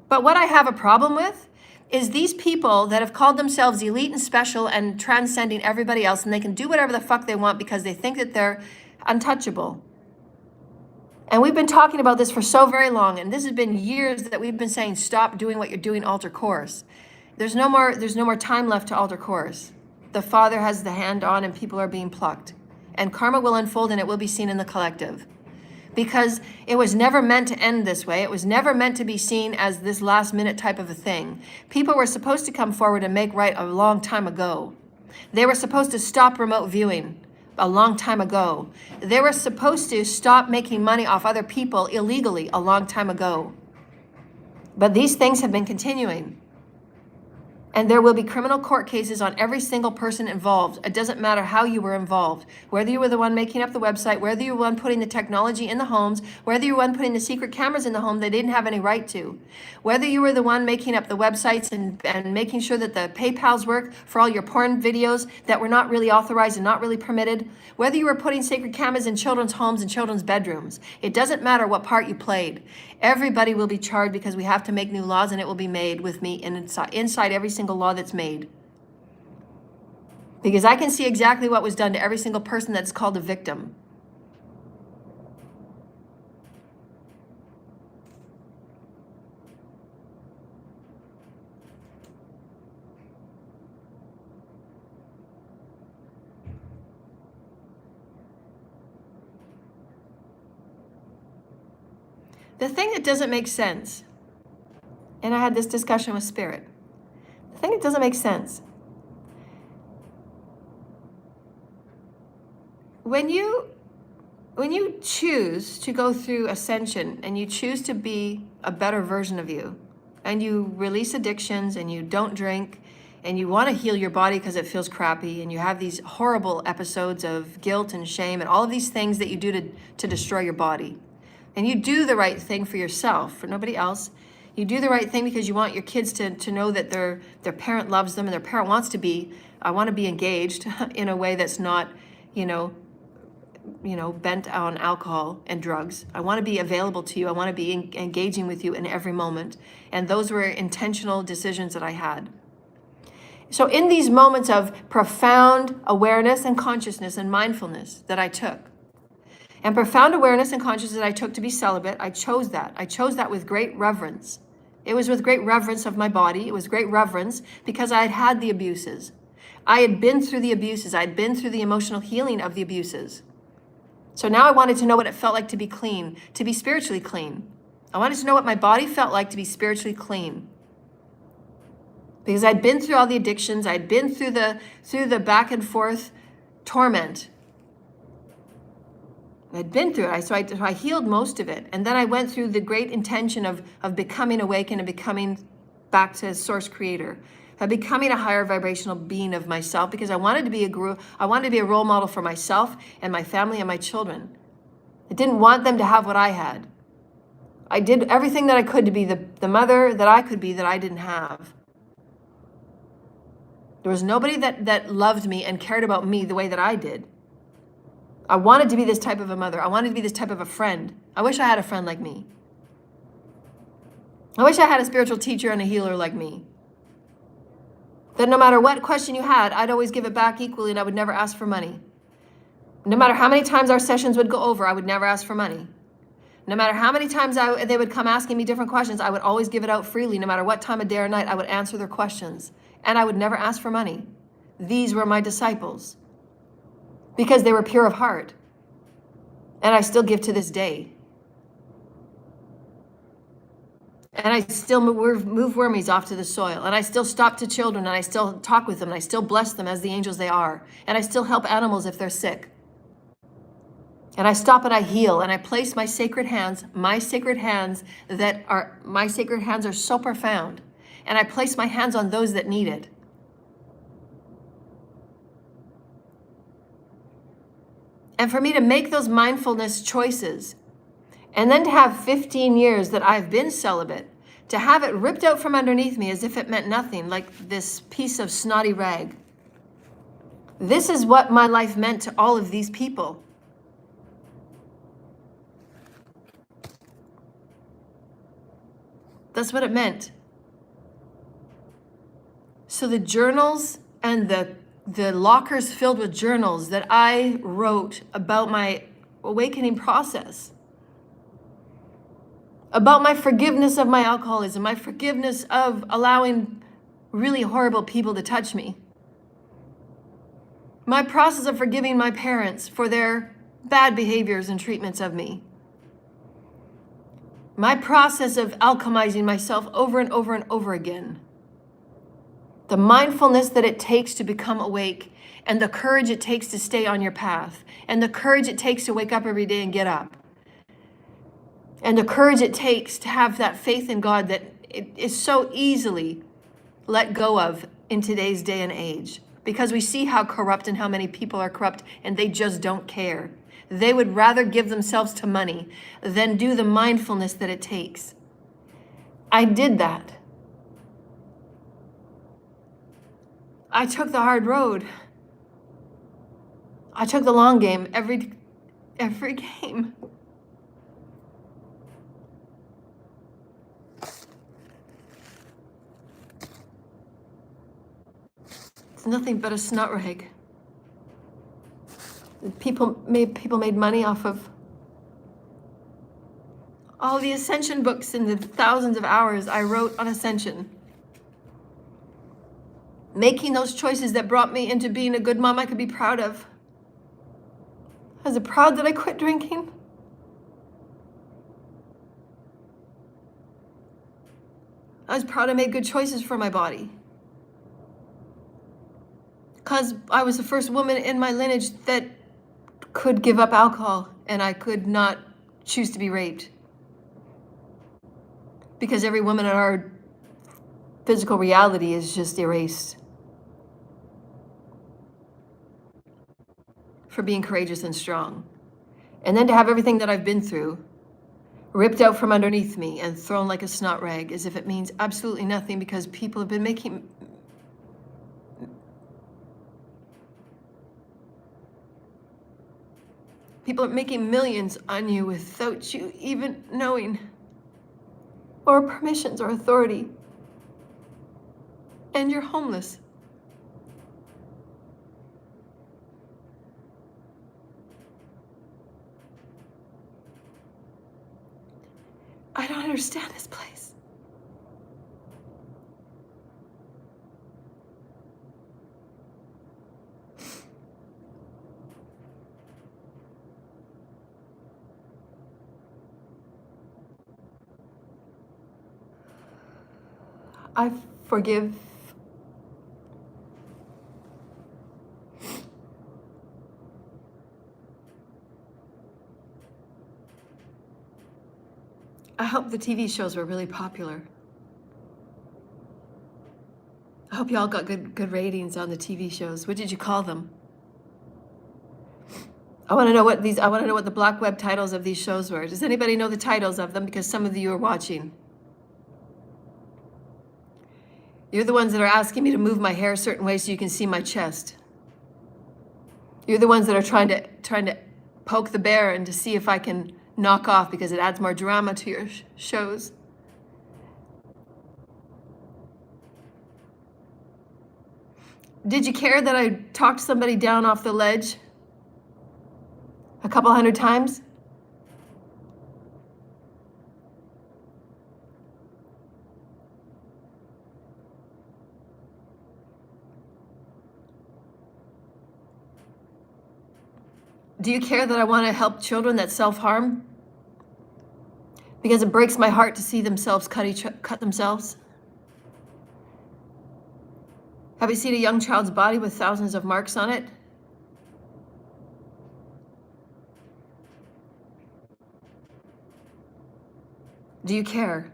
But what I have a problem with is these people that have called themselves elite and special and transcending everybody else, and they can do whatever the fuck they want because they think that they're untouchable. And we've been talking about this for so very long, and this has been years that we've been saying, stop doing what you're doing, alter course. There's no more time left to alter course. The Father has the hand on and people are being plucked. And karma will unfold and it will be seen in the collective. Because it was never meant to end this way. It was never meant to be seen as this last minute type of a thing. People were supposed to come forward and make right a long time ago. They were supposed to stop remote viewing a long time ago. They were supposed to stop making money off other people illegally a long time ago. But these things have been continuing. And there will be criminal court cases on every single person involved. It doesn't matter how you were involved. Whether you were the one making up the website, whether you were the one putting the technology in the homes, whether you were the one putting the secret cameras in the home they didn't have any right to. Whether you were the one making up the websites and making sure that the PayPals work for all your porn videos that were not really authorized and not really permitted. Whether you were putting sacred cameras in children's homes and children's bedrooms. It doesn't matter what part you played. Everybody will be charged because we have to make new laws, and it will be made with me inside every single law that's made. Because I can see exactly what was done to every single person that's called a victim. The thing that doesn't make sense, and I had this discussion with Spirit, the thing that doesn't make sense, when you choose to go through ascension and you choose to be a better version of you, and you release addictions and you don't drink and you want to heal your body because it feels crappy, and you have these horrible episodes of guilt and shame and all of these things that you do to destroy your body. And you do the right thing for yourself, for nobody else. You do the right thing because you want your kids to know that their parent loves them and their parent wants to be, I want to be engaged in a way that's not, bent on alcohol and drugs. I want to be available to you. I want to be engaging with you in every moment. And those were intentional decisions that I had. So in these moments of profound awareness and consciousness and mindfulness that I took, and profound awareness and consciousness that I took to be celibate, I chose that. I chose that with great reverence. It was with great reverence of my body. It was great reverence because I had had the abuses. I had been through the abuses. I had been through the emotional healing of the abuses. So now I wanted to know what it felt like to be clean, to be spiritually clean. I wanted to know what my body felt like to be spiritually clean. Because I'd been through all the addictions. I'd been through the back and forth torment. I'd been through it, so I healed most of it. And then I went through the great intention of becoming awakened and becoming back to Source Creator, of becoming a higher vibrational being of myself, because I wanted to be a role model for myself and my family and my children. I didn't want them to have what I had. I did everything that I could to be the mother that I could be that I didn't have. There was nobody that loved me and cared about me the way that I did. I wanted to be this type of a mother. I wanted to be this type of a friend. I wish I had a friend like me. I wish I had a spiritual teacher and a healer like me. That no matter what question you had, I'd always give it back equally, and I would never ask for money. No matter how many times our sessions would go over, I would never ask for money. No matter how many times they would come asking me different questions, I would always give it out freely. No matter what time of day or night, I would answer their questions. And I would never ask for money. These were my disciples. Because they were pure of heart. And I still give to this day. And I still move wormies off to the soil. And I still stop to children, and I still talk with them, and I still bless them as the angels they are. And I still help animals if they're sick. And I stop and I heal, and I place my sacred hands are so profound. And I place my hands on those that need it. And for me to make those mindfulness choices, and then to have 15 years that I've been celibate, to have it ripped out from underneath me as if it meant nothing, like this piece of snotty rag. This is what my life meant to all of these people. That's what it meant. So the journals and the lockers filled with journals that I wrote about my awakening process, about my forgiveness of my alcoholism, my forgiveness of allowing really horrible people to touch me, my process of forgiving my parents for their bad behaviors and treatments of me, my process of alchemizing myself over and over and over again, the mindfulness that it takes to become awake, and the courage it takes to stay on your path, and the courage it takes to wake up every day and get up, and the courage it takes to have that faith in God that it is so easily let go of in today's day and age, because we see how corrupt and how many people are corrupt, and they just don't care. They would rather give themselves to money than do the mindfulness that it takes. I did that. I took the hard road. I took the long game every game. It's nothing but a snot rag. People made money off of all the ascension books and the thousands of hours I wrote on ascension. Making those choices that brought me into being a good mom I could be proud of. I was proud that I quit drinking. I was proud I made good choices for my body. Because I was the first woman in my lineage that could give up alcohol, and I could not choose to be raped. Because every woman in our physical reality is just erased for being courageous and strong. And then to have everything that I've been through ripped out from underneath me and thrown like a snot rag as if it means absolutely nothing, because people have been making millions on you without you even knowing, or permissions or authority. And you're homeless. I don't understand this place. I forgive. I hope the TV shows were really popular. I hope y'all got good ratings on the TV shows. What did you call them? I want to know what the black web titles of these shows were. Does anybody know the titles of them? Because some of you are watching. You're the ones that are asking me to move my hair a certain way so you can see my chest. You're the ones that are trying to poke the bear and to see if I can knock off because it adds more drama to your shows. Did you care that I talked somebody down off the ledge a couple hundred times? Do you care that I want to help children that self-harm? Because it breaks my heart to see themselves cut themselves. Have you seen a young child's body with thousands of marks on it? Do you care?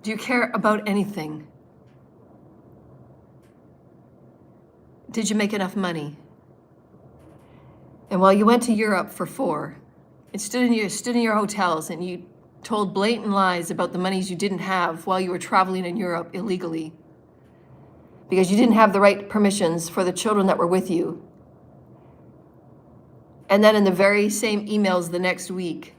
Do you care about anything? Did you make enough money? And while you went to Europe for 4, and stood in your hotels and you told blatant lies about the monies you didn't have while you were traveling in Europe illegally, because you didn't have the right permissions for the children that were with you. And then in the very same emails the next week,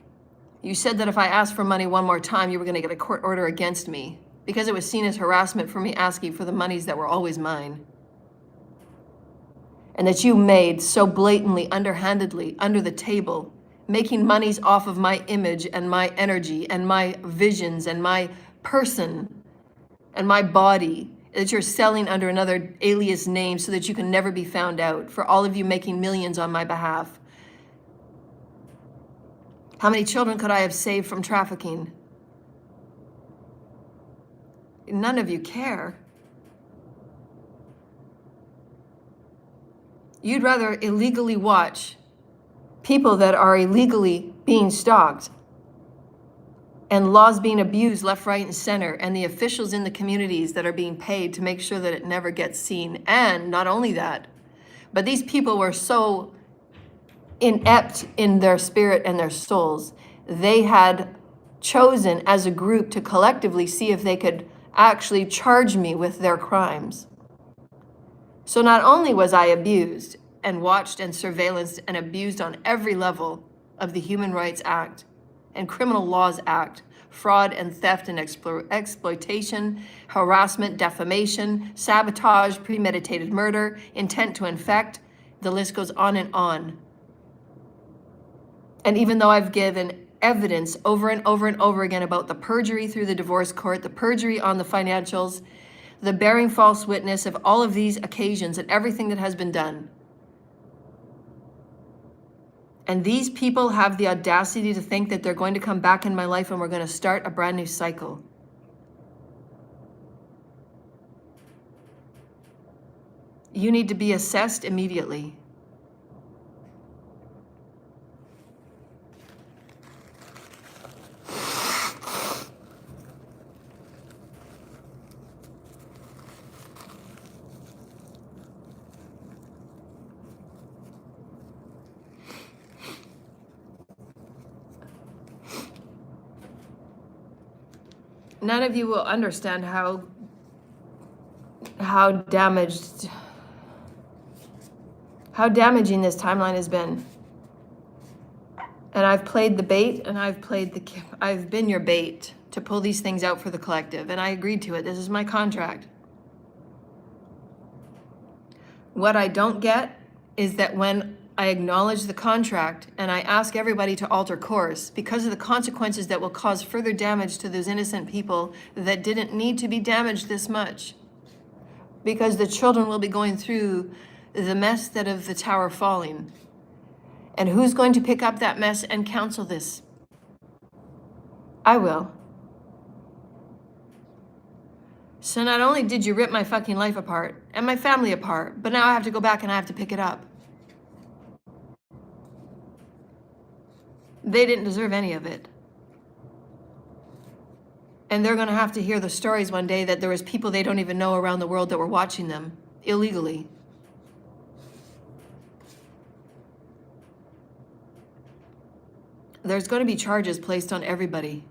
you said that if I asked for money one more time, you were going to get a court order against me because it was seen as harassment for me asking for the monies that were always mine. And that you made so blatantly, underhandedly, under the table, making monies off of my image and my energy and my visions and my person and my body, that you're selling under another alias name so that you can never be found out, for all of you making millions on my behalf. How many children could I have saved from trafficking? None of you care. You'd rather illegally watch people that are illegally being stalked and laws being abused left, right, and center, and the officials in the communities that are being paid to make sure that it never gets seen. And not only that, but these people were so inept in their spirit and their souls, they had chosen as a group to collectively see if they could actually charge me with their crimes. So not only was I abused and watched and surveillanced and abused on every level of the Human Rights Act and Criminal Laws Act, fraud and theft and exploitation, harassment, defamation, sabotage, premeditated murder, intent to infect, the list goes on and on. And even though I've given evidence over and over and over again about the perjury through the divorce court, the perjury on the financials, the bearing false witness of all of these occasions and everything that has been done. And these people have the audacity to think that they're going to come back in my life and we're going to start a brand new cycle. You need to be assessed immediately. None of you will understand how damaging this timeline has been. And I've played the bait, and I've been your bait to pull these things out for the collective, and I agreed to it. This is my contract. What I don't get is that when I acknowledge the contract and I ask everybody to alter course because of the consequences that will cause further damage to those innocent people that didn't need to be damaged this much, because the children will be going through the mess that of the tower falling. And who's going to pick up that mess and counsel this? I will. So not only did you rip my fucking life apart and my family apart, but now I have to go back and I have to pick it up. They didn't deserve any of it. And they're going to have to hear the stories one day that there was people they don't even know around the world that were watching them illegally. There's going to be charges placed on everybody.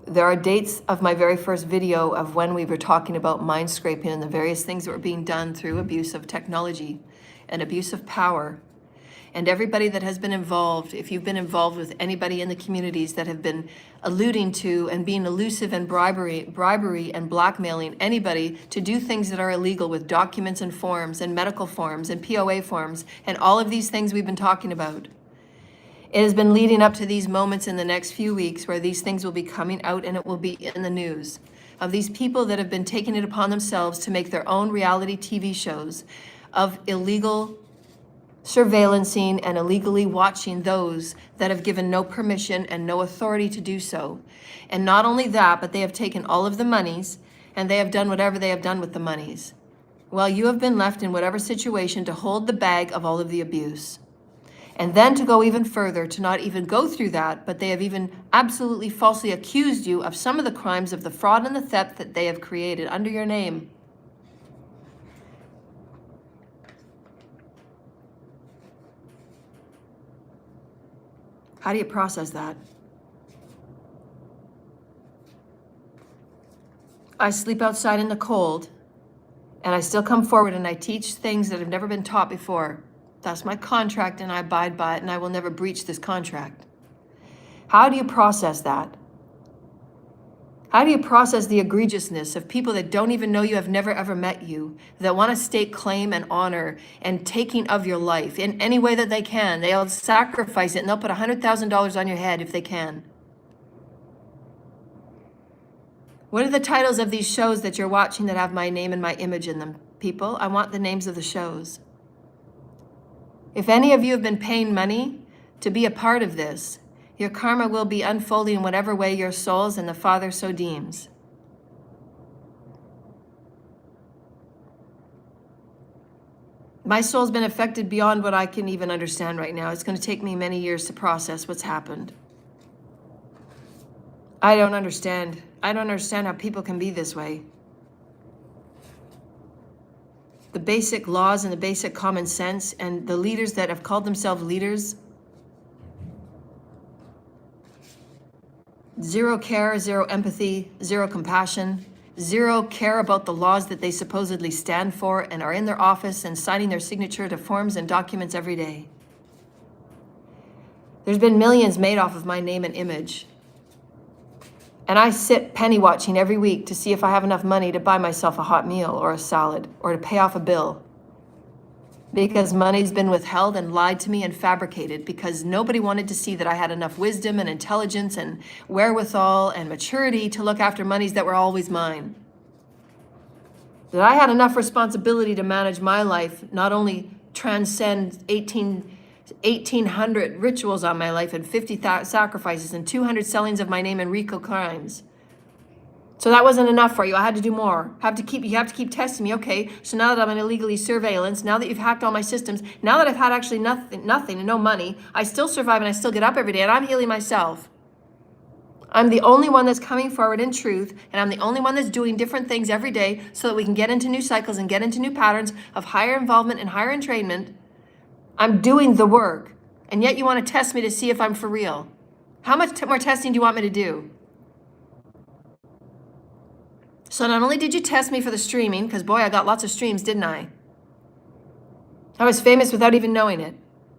There are dates of my very first video of when we were talking about mind scraping and the various things that were being done through abuse of technology and abuse of power. And everybody that has been involved, if you've been involved with anybody in the communities that have been alluding to and being elusive and bribery and blackmailing anybody to do things that are illegal with documents and forms and medical forms and POA forms and all of these things we've been talking about. It has been leading up to these moments in the next few weeks where these things will be coming out and it will be in the news of these people that have been taking it upon themselves to make their own reality TV shows of illegal surveillancing and illegally watching those that have given no permission and no authority to do so. And not only that, but they have taken all of the monies and they have done whatever they have done with the monies. Well, you have been left in whatever situation to hold the bag of all of the abuse. And then to go even further, to not even go through that, but they have even absolutely falsely accused you of some of the crimes of the fraud and the theft that they have created under your name. How do you process that? I sleep outside in the cold, and I still come forward and I teach things that have never been taught before. That's my contract, and I abide by it, and I will never breach this contract. How do you process that? How do you process the egregiousness of people that don't even know you, have never ever met you, that want to stake claim and honor and taking of your life in any way that they can? They'll sacrifice it, and they'll put $100,000 on your head if they can. What are the titles of these shows that you're watching that have my name and my image in them, people? I want the names of the shows. If any of you have been paying money to be a part of this, your karma will be unfolding in whatever way your souls and the Father so deems. My soul's been affected beyond what I can even understand right now. It's going to take me many years to process what's happened. I don't understand. I don't understand how people can be this way. The basic laws and the basic common sense, and the leaders that have called themselves leaders, zero care, zero empathy, zero compassion, zero care about the laws that they supposedly stand for, and are in their office and signing their signature to forms and documents every day. There's been millions made off of my name and image. And I sit penny watching every week to see if I have enough money to buy myself a hot meal or a salad or to pay off a bill. Because money's been withheld and lied to me and fabricated, because nobody wanted to see that I had enough wisdom and intelligence and wherewithal and maturity to look after monies that were always mine. That I had enough responsibility to manage my life, not only transcend 1,800 rituals on my life and 50 sacrifices and 200 sellings of my name in RICO crimes. So that wasn't enough for you. I had to do more. You have to keep testing me. Okay, so now that I'm in illegally surveillance, now that you've hacked all my systems, now that I've had actually nothing and no money, I still survive and I still get up every day and I'm healing myself. I'm the only one that's coming forward in truth, and I'm the only one that's doing different things every day so that we can get into new cycles and get into new patterns of higher involvement and higher entrainment. I'm doing the work, and yet you want to test me to see if I'm for real. How much more testing do you want me to do? So not only did you test me for the streaming, because boy, I got lots of streams, didn't I? I was famous without even knowing it.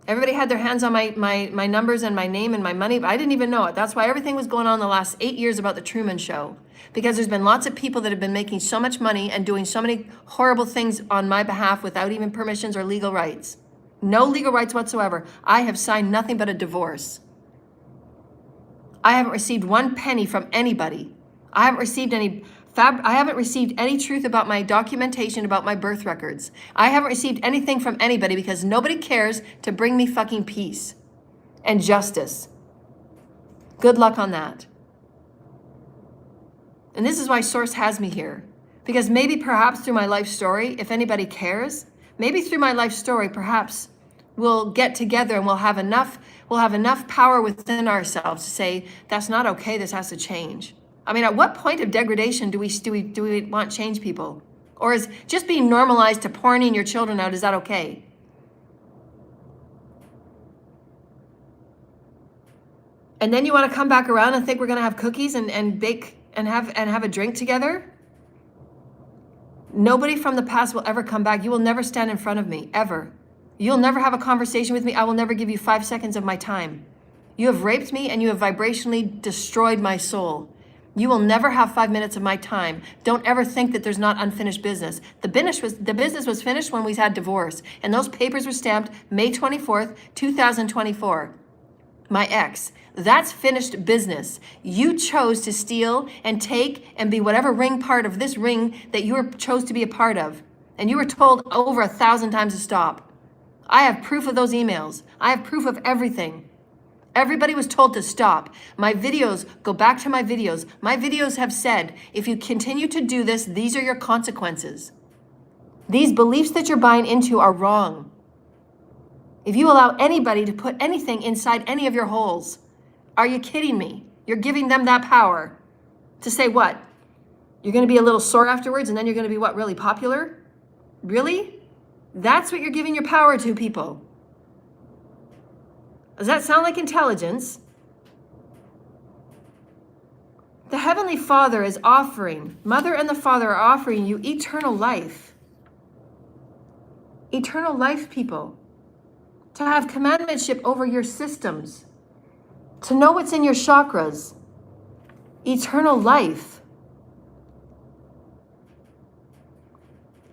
Everybody had their hands on my numbers and my name and my money, but I didn't even know it. That's why everything was going on the last 8 years about the Truman Show. Because there's been lots of people that have been making so much money and doing so many horrible things on my behalf without even permissions or legal rights. No legal rights whatsoever. I have signed nothing but a divorce. I haven't received one penny from anybody. I haven't received any truth about my documentation about my birth records. I haven't received anything from anybody because nobody cares to bring me fucking peace and justice. Good luck on that. And this is why Source has me here. Because maybe perhaps through my life story, if anybody cares, maybe through my life story, perhaps we'll get together and we'll have enough power within ourselves to say, that's not okay, this has to change. I mean, at what point of degradation do we want change, people? Or is just being normalized to porning your children out, is that okay? And then you want to come back around and think we're going to have cookies and bake and have a drink together? Nobody from the past will ever come back. You will never stand in front of me, ever. You'll never have a conversation with me. I will never give you 5 seconds of my time. You have raped me and you have vibrationally destroyed my soul. You will never have 5 minutes of my time. Don't ever think that there's not unfinished business. The business was finished when we had divorce, and those papers were stamped May 24th, 2024. My ex. That's finished business. You chose to steal and take and be whatever ring part of this ring that you chose to be a part of. And you were told over 1,000 times to stop. I have proof of those emails. I have proof of everything. Everybody was told to stop. My videos, go back to my videos. My videos have said, if you continue to do this, these are your consequences. These beliefs that you're buying into are wrong. If you allow anybody to put anything inside any of your holes, are you kidding me? You're giving them that power to say what? You're going to be a little sore afterwards and then you're going to be what, really popular? Really? That's what you're giving your power to, people. Does that sound like intelligence? The Heavenly Father is offering, Mother and the Father are offering you eternal life. Eternal life, people. To have commandmentship over your systems. To know what's in your chakras. Eternal life.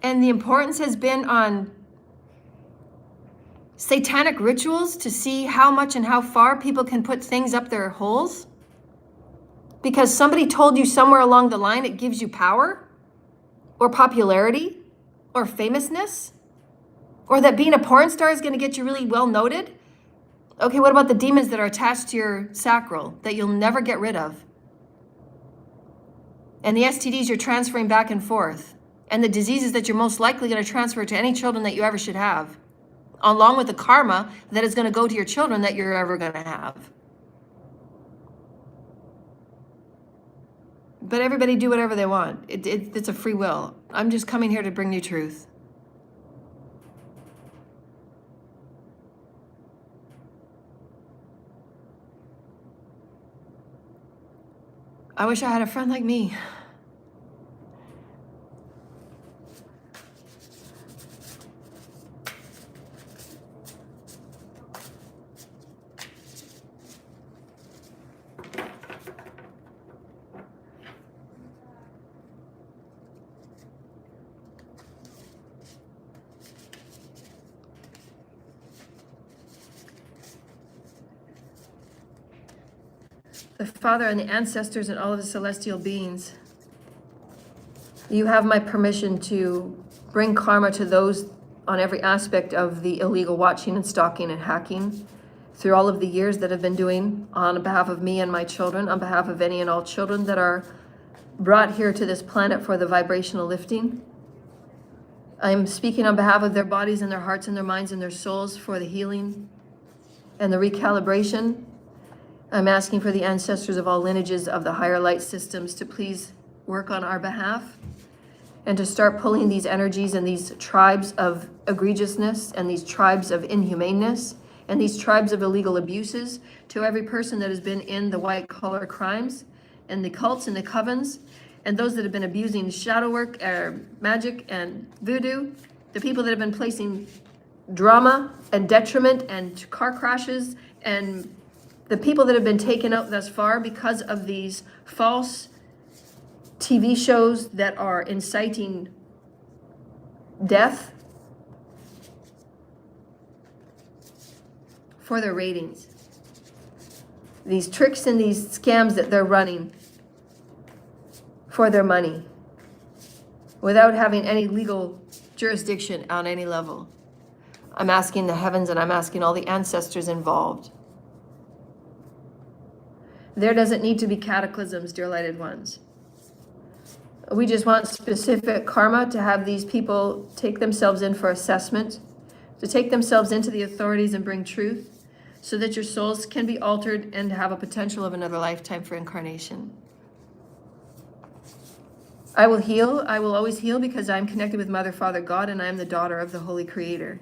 And the importance has been on satanic rituals to see how much and how far people can put things up their holes? Because somebody told you somewhere along the line it gives you power? Or popularity? Or famousness? Or that being a porn star is going to get you really well noted? Okay, what about the demons that are attached to your sacral that you'll never get rid of? And the STDs you're transferring back and forth? And the diseases that you're most likely going to transfer to any children that you ever should have? Along with the karma that is going to go to your children that you're ever going to have. But everybody do whatever they want. It's a free will. I'm just coming here to bring you truth. I wish I had a friend like me. The Father and the ancestors and all of the celestial beings, you have my permission to bring karma to those on every aspect of the illegal watching and stalking and hacking through all of the years that I've been doing on behalf of me and my children, on behalf of any and all children that are brought here to this planet for the vibrational lifting. I'm speaking on behalf of their bodies and their hearts and their minds and their souls for the healing and the recalibration. I'm asking for the ancestors of all lineages of the higher light systems to please work on our behalf and to start pulling these energies and these tribes of egregiousness and these tribes of inhumaneness and these tribes of illegal abuses to every person that has been in the white collar crimes and the cults and the covens and those that have been abusing shadow work, magic and voodoo, the people that have been placing drama and detriment and car crashes, and the people that have been taken out thus far because of these false TV shows that are inciting death for their ratings. These tricks and these scams that they're running for their money without having any legal jurisdiction on any level. I'm asking the heavens and I'm asking all the ancestors involved. There doesn't need to be cataclysms, dear lighted ones. We just want specific karma to have these people take themselves in for assessment, to take themselves into the authorities and bring truth, so that your souls can be altered and have a potential of another lifetime for incarnation. I will heal. I will always heal because I'm connected with Mother, Father, God, and I am the daughter of the Holy Creator.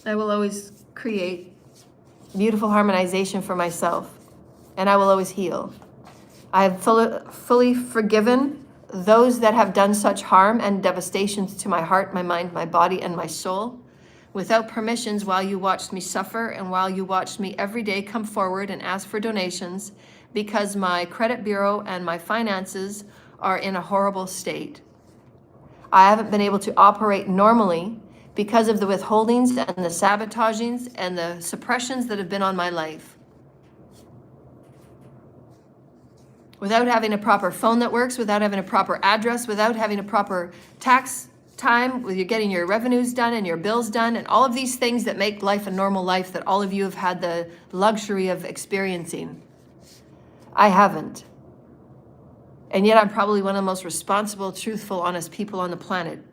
I will always create beautiful harmonization for myself, and I will always heal. I have fully forgiven those that have done such harm and devastations to my heart, my mind, my body, and my soul, without permissions, while you watched me suffer and while you watched me every day come forward and ask for donations because my credit bureau and my finances are in a horrible state. I haven't been able to operate normally because of the withholdings and the sabotagings and the suppressions that have been on my life. Without having a proper phone that works, without having a proper address, without having a proper tax time, where you're getting your revenues done and your bills done, and all of these things that make life a normal life that all of you have had the luxury of experiencing. I haven't. And yet I'm probably one of the most responsible, truthful, honest people on the planet.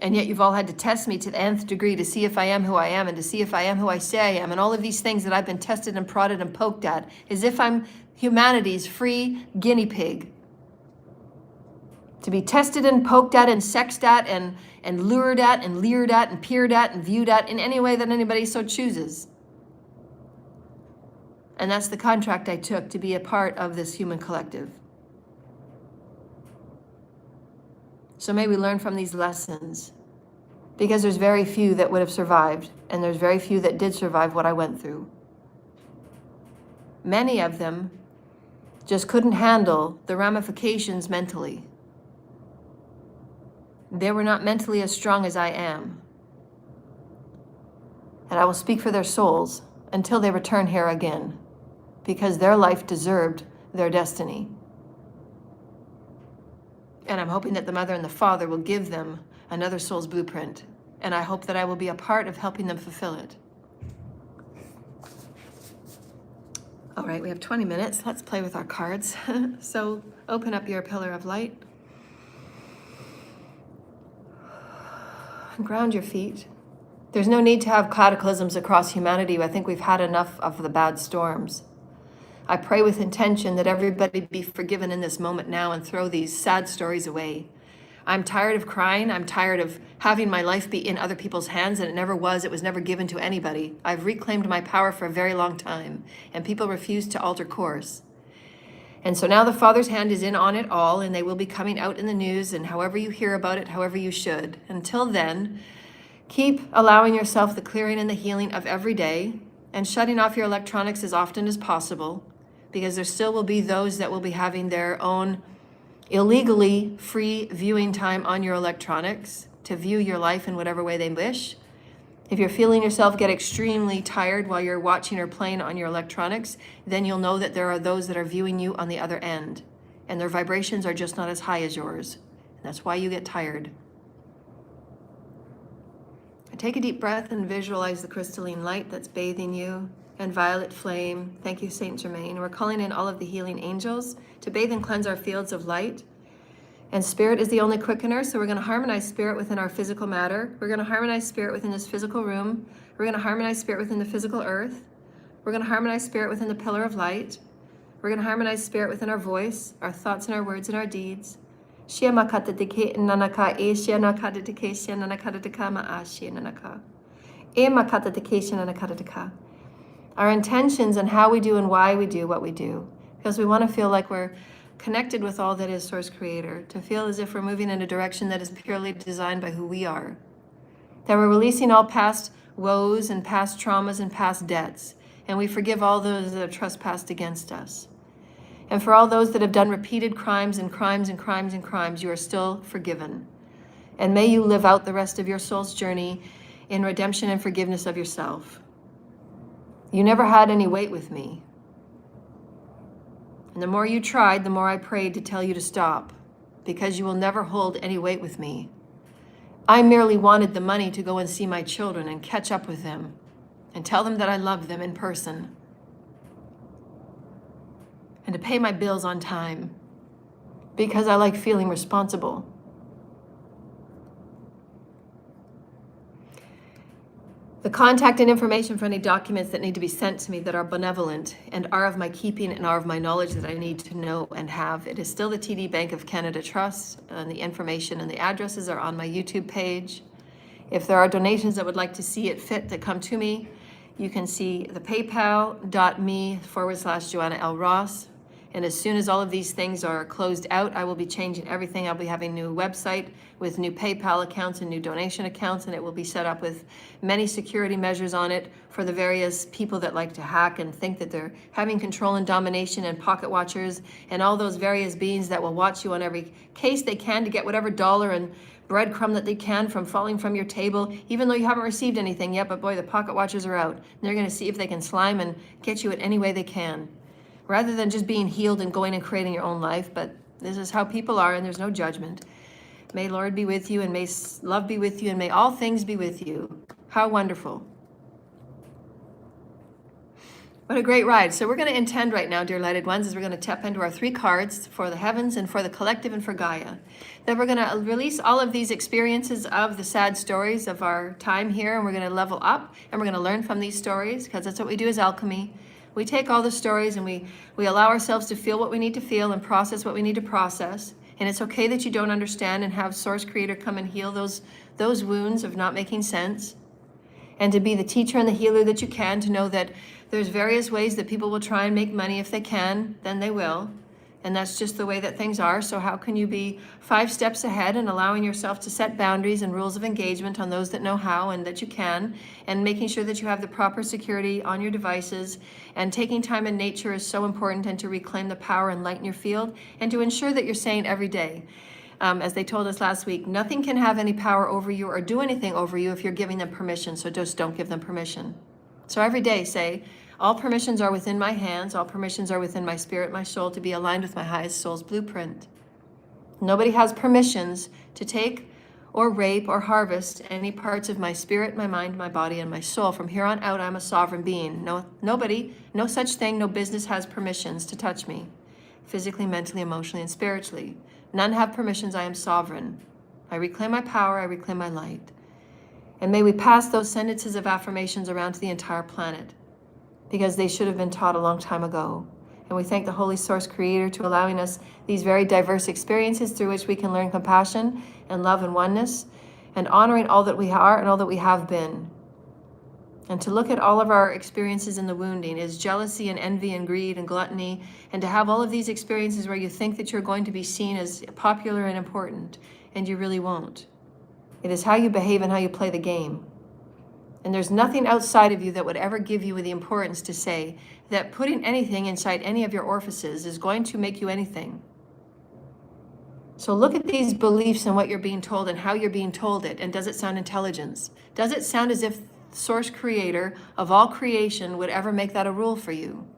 And yet you've all had to test me to the nth degree to see if I am who I am and to see if I am who I say I am. And all of these things that I've been tested and prodded and poked at, as if I'm humanity's free guinea pig. To be tested and poked at and sexed at and lured at and leered at and peered at and viewed at in any way that anybody so chooses. And that's the contract I took to be a part of this human collective. So may we learn from these lessons, because there's very few that would have survived, and there's very few that did survive what I went through. Many of them just couldn't handle the ramifications mentally. They were not mentally as strong as I am. And I will speak for their souls until they return here again, because their life deserved their destiny. And I'm hoping that the Mother and the Father will give them another soul's blueprint. And I hope that I will be a part of helping them fulfill it. All right, we have 20 minutes. Let's play with our cards. So open up your pillar of light. Ground your feet. There's no need to have cataclysms across humanity. I think we've had enough of the bad storms. I pray with intention that everybody be forgiven in this moment now and throw these sad stories away. I'm tired of crying. I'm tired of having my life be in other people's hands, and it never was. It was never given to anybody. I've reclaimed my power for a very long time, and people refuse to alter course. And so now the Father's hand is in on it all, and they will be coming out in the news, and however you hear about it, however you should. Until then, keep allowing yourself the clearing and the healing of every day, and shutting off your electronics as often as possible, because there still will be those that will be having their own illegally free viewing time on your electronics to view your life in whatever way they wish. If you're feeling yourself get extremely tired while you're watching or playing on your electronics, then you'll know that there are those that are viewing you on the other end, and their vibrations are just not as high as yours. And that's why you get tired. Take a deep breath and visualize the crystalline light that's bathing you, and violet flame. Thank you, Saint Germain. We're calling in all of the healing angels to bathe and cleanse our fields of light. And spirit is the only quickener, so we're going to harmonize spirit within our physical matter. We're going to harmonize spirit within this physical room. We're going to harmonize spirit within the physical earth. We're going to harmonize spirit within the pillar of light. We're going to harmonize spirit within our voice, our thoughts and our words and our deeds. Shia makata deke nanaka e shia nakata deke shia nanakata deka ma a shia nanaka. E makata deke shia nanakata deka. Our intentions and how we do and why we do what we do. Because we want to feel like we're connected with all that is Source Creator, to feel as if we're moving in a direction that is purely designed by who we are. That we're releasing all past woes and past traumas and past debts, and we forgive all those that have trespassed against us. And for all those that have done repeated crimes and crimes and crimes and crimes, you are still forgiven. And may you live out the rest of your soul's journey in redemption and forgiveness of yourself. You never had any weight with me. And the more you tried, the more I prayed to tell you to stop, because you will never hold any weight with me. I merely wanted the money to go and see my children and catch up with them and tell them that I love them in person, and to pay my bills on time, because I like feeling responsible. The contact and information for any documents that need to be sent to me that are benevolent and are of my keeping and are of my knowledge that I need to know and have, it is still the TD Bank of Canada Trust, and the information and the addresses are on my YouTube page. If there are donations that would like to see it fit to come to me, you can see the paypal.me/Joanna L. Ross. And as soon as all of these things are closed out, I will be changing everything. I'll be having a new website with new PayPal accounts and new donation accounts, and it will be set up with many security measures on it for the various people that like to hack and think that they're having control and domination, and pocket watchers and all those various beings that will watch you on every case they can to get whatever dollar and breadcrumb that they can from falling from your table, even though you haven't received anything yet. But boy, the pocket watchers are out. They're going to see if they can slime and get you in any way they can, rather than just being healed and going and creating your own life. But this is how people are, and there's no judgment. May Lord be with you, and may love be with you, and may all things be with you. How wonderful. What a great ride. So we're going to intend right now, dear lighted ones, is we're going to tap into our 3 cards for the heavens and for the collective and for Gaia. Then we're going to release all of these experiences of the sad stories of our time here, and we're going to level up, and we're going to learn from these stories, because that's what we do as alchemy. We take all the stories and we allow ourselves to feel what we need to feel and process what we need to process. And it's okay that you don't understand, and have Source Creator come and heal those wounds of not making sense. And to be the teacher and the healer that you can, to know that there's various ways that people will try and make money. If they can, then they will. And that's just the way that things are. So how can you be 5 steps ahead and allowing yourself to set boundaries and rules of engagement on those that know how and that you can, and making sure that you have the proper security on your devices, and taking time in nature is so important, and to reclaim the power and light in your field, and to ensure that you're saying every day, as they told us last week, nothing can have any power over you or do anything over you if you're giving them permission. So just don't give them permission. So every day say, all permissions are within my hands. All permissions are within my spirit, my soul, to be aligned with my highest soul's blueprint. Nobody has permissions to take or rape or harvest any parts of my spirit, my mind, my body, and my soul. From here on out, I'm a sovereign being. Nobody, no such thing, no business has permissions to touch me, physically, mentally, emotionally, and spiritually. None have permissions. I am sovereign. I reclaim my power. I reclaim my light. And may we pass those sentences of affirmations around to the entire planet, because they should have been taught a long time ago. And we thank the Holy Source Creator to allowing us these very diverse experiences through which we can learn compassion and love and oneness, and honoring all that we are and all that we have been. And to look at all of our experiences in the wounding is jealousy and envy and greed and gluttony, and to have all of these experiences where you think that you're going to be seen as popular and important, and you really won't. It is how you behave and how you play the game. And there's nothing outside of you that would ever give you the importance to say that putting anything inside any of your orifices is going to make you anything. So look at these beliefs and what you're being told and how you're being told it. And does it sound intelligence? Does it sound as if Source Creator of all creation would ever make that a rule for you?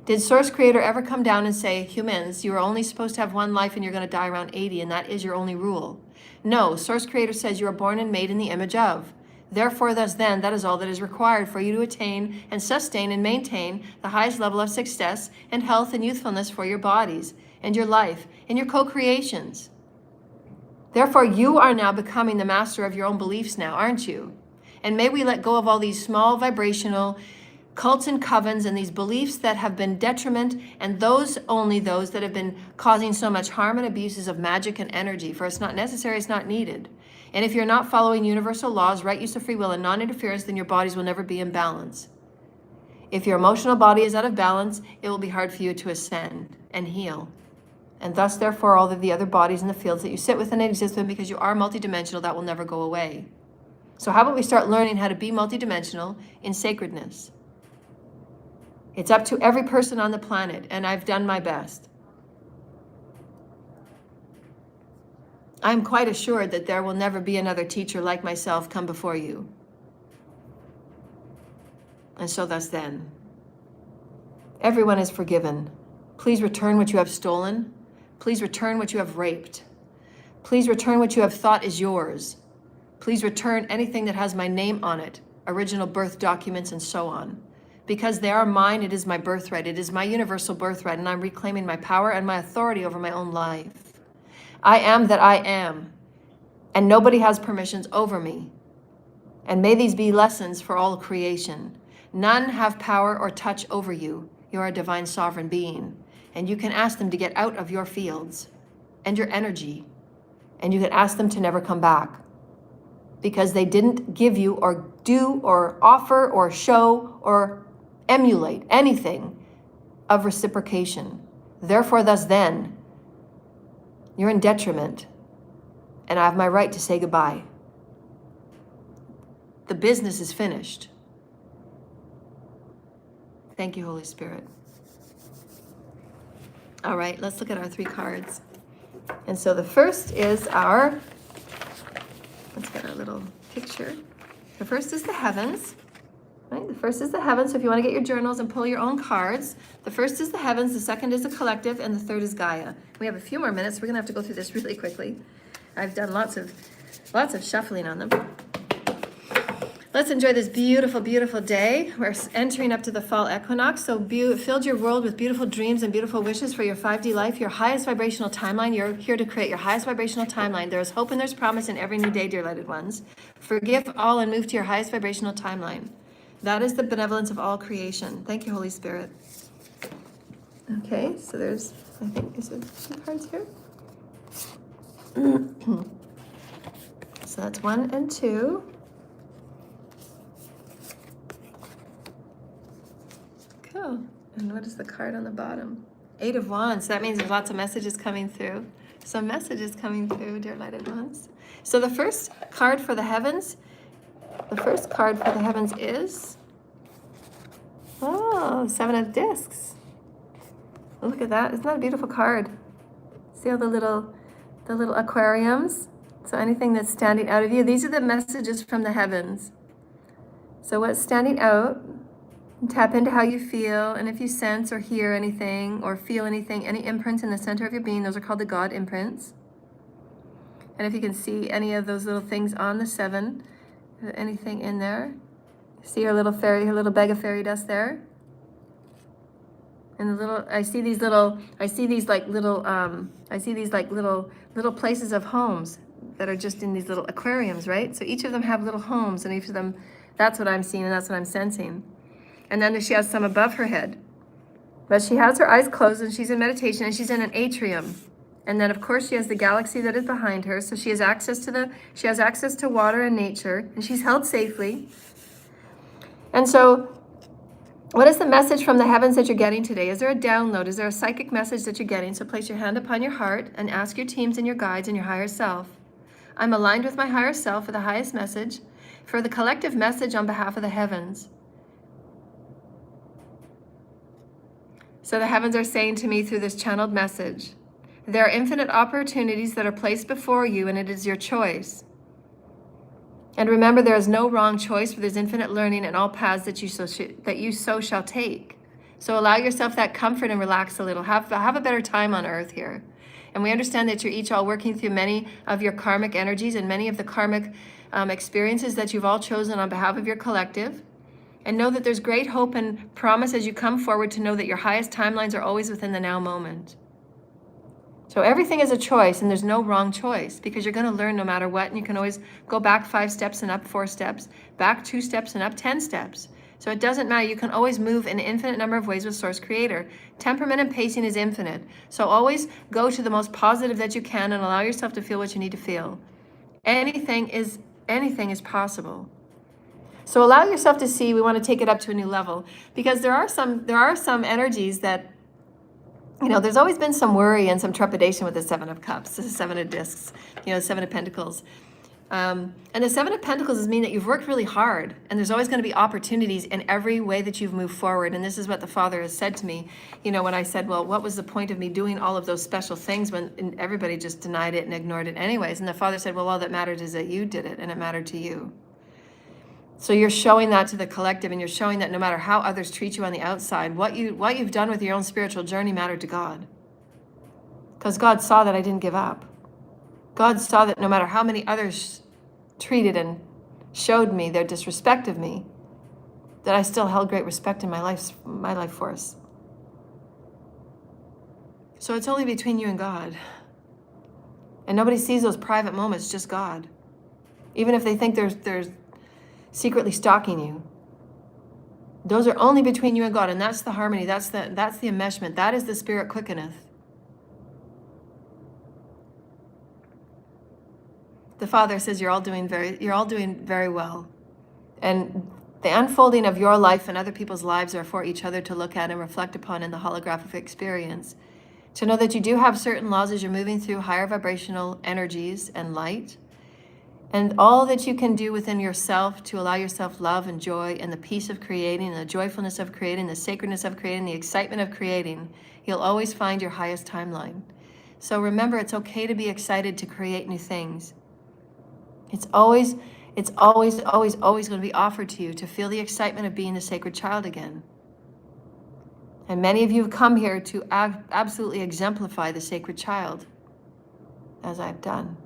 Did Source Creator ever come down and say, humans, you are only supposed to have one life and you're going to die around 80 and that is your only rule? No, Source Creator says you are born and made in the image of. Therefore, thus then, that is all that is required for you to attain and sustain and maintain the highest level of success and health and youthfulness for your bodies and your life and your co-creations. Therefore, you are now becoming the master of your own beliefs now, aren't you? And may we let go of all these small vibrational cults and covens and these beliefs that have been detriment, and those only those that have been causing so much harm and abuses of magic and energy. For it's not necessary, it's not needed. And if you're not following universal laws, right use of free will and non-interference, then your bodies will never be in balance. If your emotional body is out of balance, it will be hard for you to ascend and heal. And thus, therefore, all of the other bodies in the fields that you sit with and exist with, because you are multidimensional, that will never go away. So how about we start learning how to be multidimensional in sacredness? It's up to every person on the planet, and I've done my best. I'm quite assured that there will never be another teacher like myself come before you. And so thus then, everyone is forgiven. Please return what you have stolen. Please return what you have raped. Please return what you have thought is yours. Please return anything that has my name on it, original birth documents and so on. Because they are mine, it is my birthright. It is my universal birthright, and I'm reclaiming my power and my authority over my own life. I am that I am, and nobody has permissions over me. And may these be lessons for all creation. None have power or touch over you. You are a divine sovereign being, and you can ask them to get out of your fields and your energy, and you can ask them to never come back, because they didn't give you or do or offer or show or emulate anything of reciprocation. Therefore, thus then, you're in detriment, and I have my right to say goodbye. The business is finished. Thank you, Holy Spirit. All right, let's look at our 3 cards. And so the first is our, let's get our little picture. The first is the heavens. Right? The first is the heavens. So if you want to get your journals and pull your own cards, the first is the heavens, the second is the collective, and the third is Gaia. We have a few more minutes. We're going to have to go through this really quickly. I've done lots of shuffling on them. Let's enjoy this beautiful, beautiful day. We're entering up to the fall equinox. So filled your world with beautiful dreams and beautiful wishes for your 5D life, your highest vibrational timeline. You're here to create your highest vibrational timeline. There is hope and there's promise in every new day, dear lighted ones. Forgive all and move to your highest vibrational timeline. That is the benevolence of all creation. Thank you, Holy Spirit. Okay, so there's, I think, is there 2 cards here? So that's 1 and 2. Cool. And what is the card on the bottom? 8 of Wands. So that means there's lots of messages coming through. Some messages coming through, dear lighted ones. So the first card for the heavens, is, oh, 7 of Discs. Look at that. Isn't that a beautiful card? See all the little aquariums? So anything that's standing out of you, these are the messages from the heavens. So what's standing out, tap into how you feel, and if you sense or hear anything or feel anything, any imprints in the center of your being, those are called the God imprints. And if you can see any of those little things on the 7, anything in there, see her little bag of fairy dust there. And I see these little places of homes that are just in these little aquariums, right? So each of them have little homes, and each of them, that's what I'm seeing and that's what I'm sensing. And then she has some above her head. But she has her eyes closed and she's in meditation and she's in an atrium. And then of course she has the galaxy that is behind her. So she has access to water and nature, and she's held safely. And so what is the message from the heavens that you're getting today? Is there a download? Is there a psychic message that you're getting? So place your hand upon your heart and ask your teams and your guides and your higher self. I'm aligned with my higher self for the highest message, for the collective message on behalf of the heavens. So the heavens are saying to me through this channeled message, there are infinite opportunities that are placed before you, and it is your choice. And remember, there is no wrong choice, for there's infinite learning in all paths that you so shall take. So allow yourself that comfort and relax a little. Have a better time on earth here. And we understand that you're each all working through many of your karmic energies and many of the karmic experiences that you've all chosen on behalf of your collective. And know that there's great hope and promise as you come forward to know that your highest timelines are always within the now moment. So everything is a choice, and there's no wrong choice, because you're going to learn no matter what, and you can always go back 5 steps and up 4 steps, back 2 steps and up 10 steps. So it doesn't matter. You can always move in an infinite number of ways with Source Creator. Temperament and pacing is infinite. So always go to the most positive that you can and allow yourself to feel what you need to feel. Anything is possible. So allow yourself to see. We want to take it up to a new level, because there are some energies that, you know, there's always been some worry and some trepidation with the 7 of Cups, the 7 of Discs, you know, 7 of Pentacles. And the 7 of Pentacles mean that you've worked really hard, and there's always going to be opportunities in every way that you've moved forward. And this is what the Father has said to me, you know, when I said, well, what was the point of me doing all of those special things when everybody just denied it and ignored it anyways? And the Father said, well, all that mattered is that you did it, and it mattered to you. So you're showing that to the collective, and you're showing that no matter how others treat you on the outside, what you've done with your own spiritual journey mattered to God. Because God saw that I didn't give up. God saw that no matter how many others treated and showed me their disrespect of me, that I still held great respect in my life force. So it's only between you and God. And nobody sees those private moments, just God. Even if they think there's secretly stalking you. Those are only between you and God, and that's the harmony, that's the enmeshment, that is the spirit quickeneth. The Father says you're all doing very well. And the unfolding of your life and other people's lives are for each other to look at and reflect upon in the holographic experience. To know that you do have certain laws as you're moving through higher vibrational energies and light. And all that you can do within yourself to allow yourself love and joy and the peace of creating, and the joyfulness of creating, the sacredness of creating, the excitement of creating, you'll always find your highest timeline. So remember, it's okay to be excited to create new things. It's always going to be offered to you to feel the excitement of being the sacred child again. And many of you have come here to absolutely exemplify the sacred child, as I've done.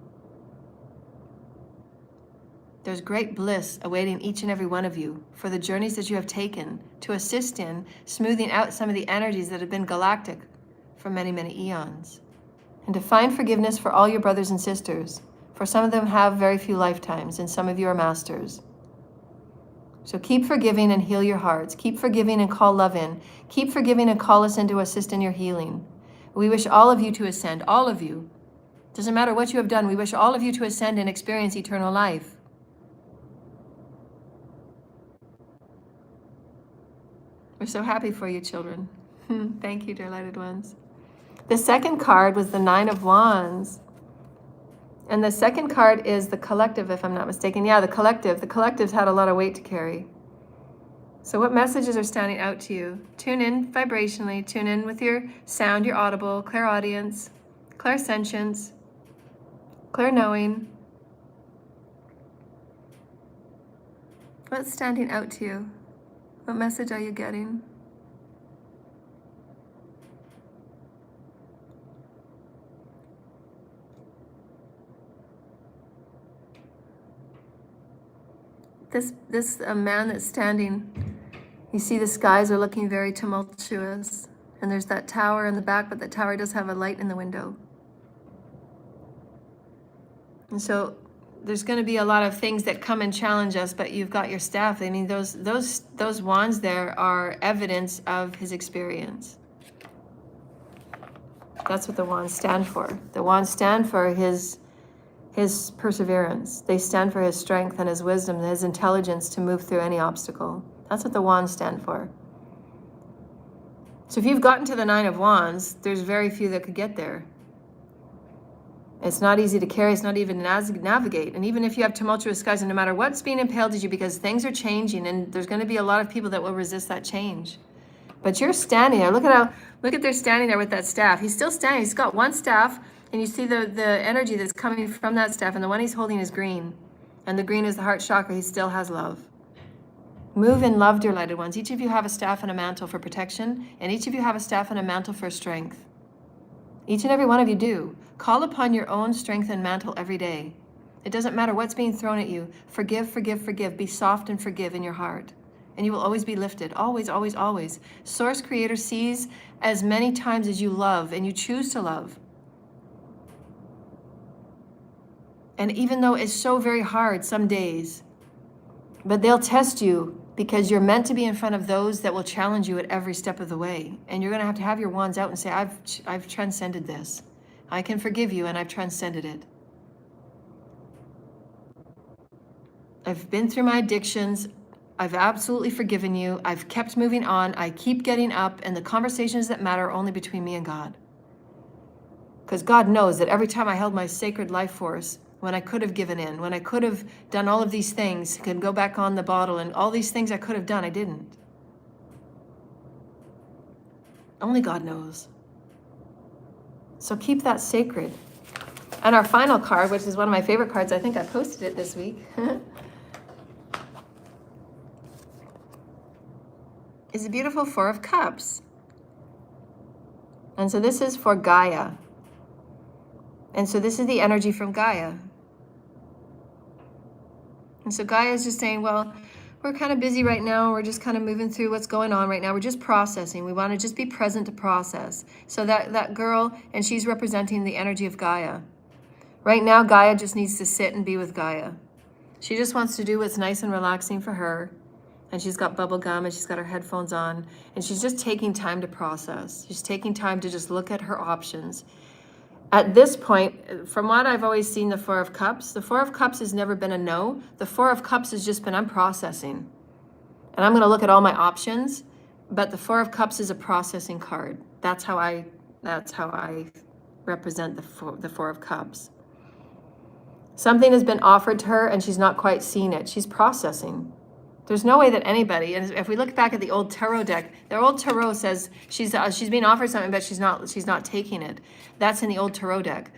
There's great bliss awaiting each and every one of you for the journeys that you have taken to assist in smoothing out some of the energies that have been galactic for many, many eons. And to find forgiveness for all your brothers and sisters, for some of them have very few lifetimes, and some of you are masters. So keep forgiving and heal your hearts. Keep forgiving and call love in. Keep forgiving and call us in to assist in your healing. We wish all of you to ascend, all of you. Doesn't matter what you have done, we wish all of you to ascend and experience eternal life. We're so happy for you, children. Thank you, dear lighted ones. The second card was the 9 of Wands. And the second card is the collective, if I'm not mistaken. Yeah, the collective. The collective's had a lot of weight to carry. So what messages are standing out to you? Tune in vibrationally. Tune in with your sound, your audible, clairaudience, clairsentience, clairknowing. What's standing out to you? What message are you getting? This man that's standing, you see the skies are looking very tumultuous, and there's that tower in the back, but the tower does have a light in the window. And so there's going to be a lot of things that come and challenge us, but you've got your staff. I mean, those wands there are evidence of his experience. That's what the wands stand for. The wands stand for his perseverance. They stand for his strength and his wisdom and his intelligence to move through any obstacle. That's what the wands stand for. So if you've gotten to the 9 of Wands, there's very few that could get there. It's not easy to carry. It's not even to navigate. And even if you have tumultuous skies, and no matter what's being impaled at you, because things are changing, and there's going to be a lot of people that will resist that change. But you're standing there. Look at they're standing there with that staff. He's still standing. He's got one staff, and you see the energy that's coming from that staff, and the one he's holding is green. And the green is the heart chakra. He still has love. Move in love, dear lighted ones. Each of you have a staff and a mantle for protection, and each of you have a staff and a mantle for strength. Each and every one of you do. Call upon your own strength and mantle every day. It doesn't matter what's being thrown at you. Forgive, forgive, forgive. Be soft and forgive in your heart. And you will always be lifted. Always, always, always. Source Creator sees as many times as you love and you choose to love. And even though it's so very hard some days, but they'll test you because you're meant to be in front of those that will challenge you at every step of the way. And you're going to have your wands out and say, I've transcended this. I can forgive you, and I've transcended it. I've been through my addictions. I've absolutely forgiven you. I've kept moving on. I keep getting up, and the conversations that matter are only between me and God. Because God knows that every time I held my sacred life force, when I could have given in, when I could have done all of these things, could go back on the bottle, and all these things I could have done, I didn't. Only God knows. So keep that sacred. And our final card, which is one of my favorite cards, I think I posted it this week, is a beautiful 4 of Cups. And so this is for Gaia. And so this is the energy from Gaia. And so Gaia is just saying, well, we're kind of busy right now. We're just kind of moving through what's going on right now. We're just processing. We want to just be present to process. So that girl, and she's representing the energy of Gaia. Right now, Gaia just needs to sit and be with Gaia. She just wants to do what's nice and relaxing for her. And she's got bubble gum and she's got her headphones on. And she's just taking time to process. She's taking time to just look at her options. At this point, from what I've always seen the 4 of Cups, the 4 of Cups has never been a no. The 4 of Cups has just been, I'm processing. And I'm going to look at all my options. But the 4 of Cups is a processing card. That's how I represent the 4 of Cups. Something has been offered to her and she's not quite seen it. She's processing. There's no way that anybody, and if we look back at the old tarot deck, the old tarot says she's being offered something, but she's not taking it. That's in the old tarot deck.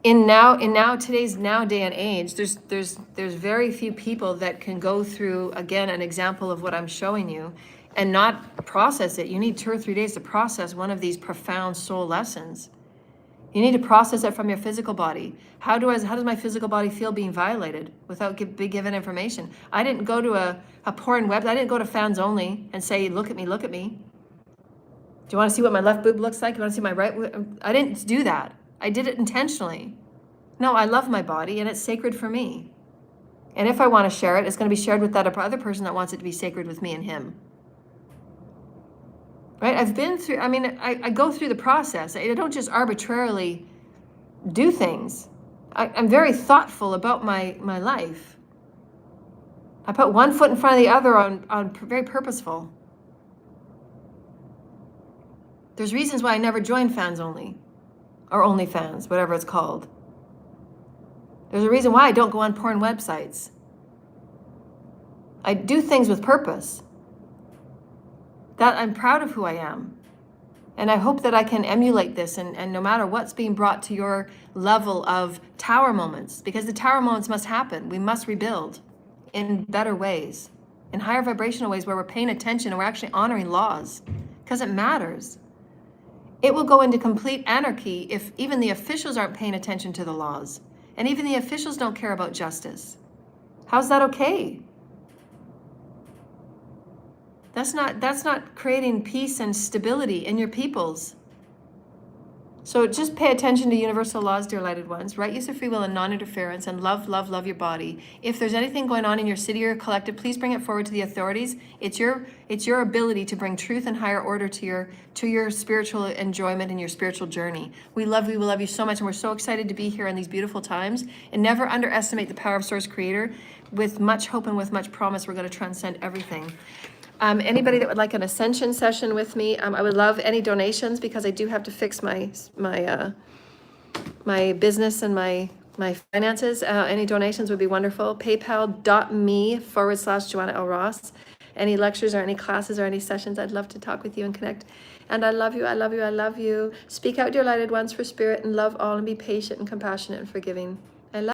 In today's day and age, there's very few people that can go through, again, an example of what I'm showing you and not process it. You need 2 or 3 days to process one of these profound soul lessons. You need to process it from your physical body. How does my physical body feel being violated without being given information? I didn't go to a porn web. I didn't go to fans only and say, look at me, look at me. Do you want to see what my left boob looks like? You want to see my right? I didn't do that. I did it intentionally. No, I love my body and it's sacred for me. And if I want to share it, it's going to be shared with that other person that wants it to be sacred with me and him. Right? I've been through, I go through the process. I don't just arbitrarily do things. I'm very thoughtful about my life. I put one foot in front of the other on very purposeful. There's reasons why I never joined fans only, or OnlyFans, whatever it's called. There's a reason why I don't go on porn websites. I do things with purpose. That I'm proud of who I am. And I hope that I can emulate this and no matter what's being brought to your level of tower moments, because the tower moments must happen. We must rebuild in better ways, in higher vibrational ways where we're paying attention and we're actually honoring laws because it matters. It will go into complete anarchy if even the officials aren't paying attention to the laws and even the officials don't care about justice. How's that okay? That's not creating peace and stability in your peoples. So just pay attention to universal laws, dear lighted ones. Right use of free will and non-interference, and love, love, love your body. If there's anything going on in your city or collective, please bring it forward to the authorities. It's your ability to bring truth and higher order to your spiritual enjoyment and your spiritual journey. We love you so much, and we're so excited to be here in these beautiful times. And never underestimate the power of Source Creator. With much hope and with much promise, we're going to transcend everything. Anybody that would like an ascension session with me, I would love any donations, because I do have to fix my business and my finances. Any donations would be wonderful. PayPal.me/Joanna L. Ross. Any lectures or any classes or any sessions, I'd love to talk with you and connect. And I love you, I love you, I love you. Speak out, dear lighted ones, for spirit, and love all, and be patient and compassionate and forgiving.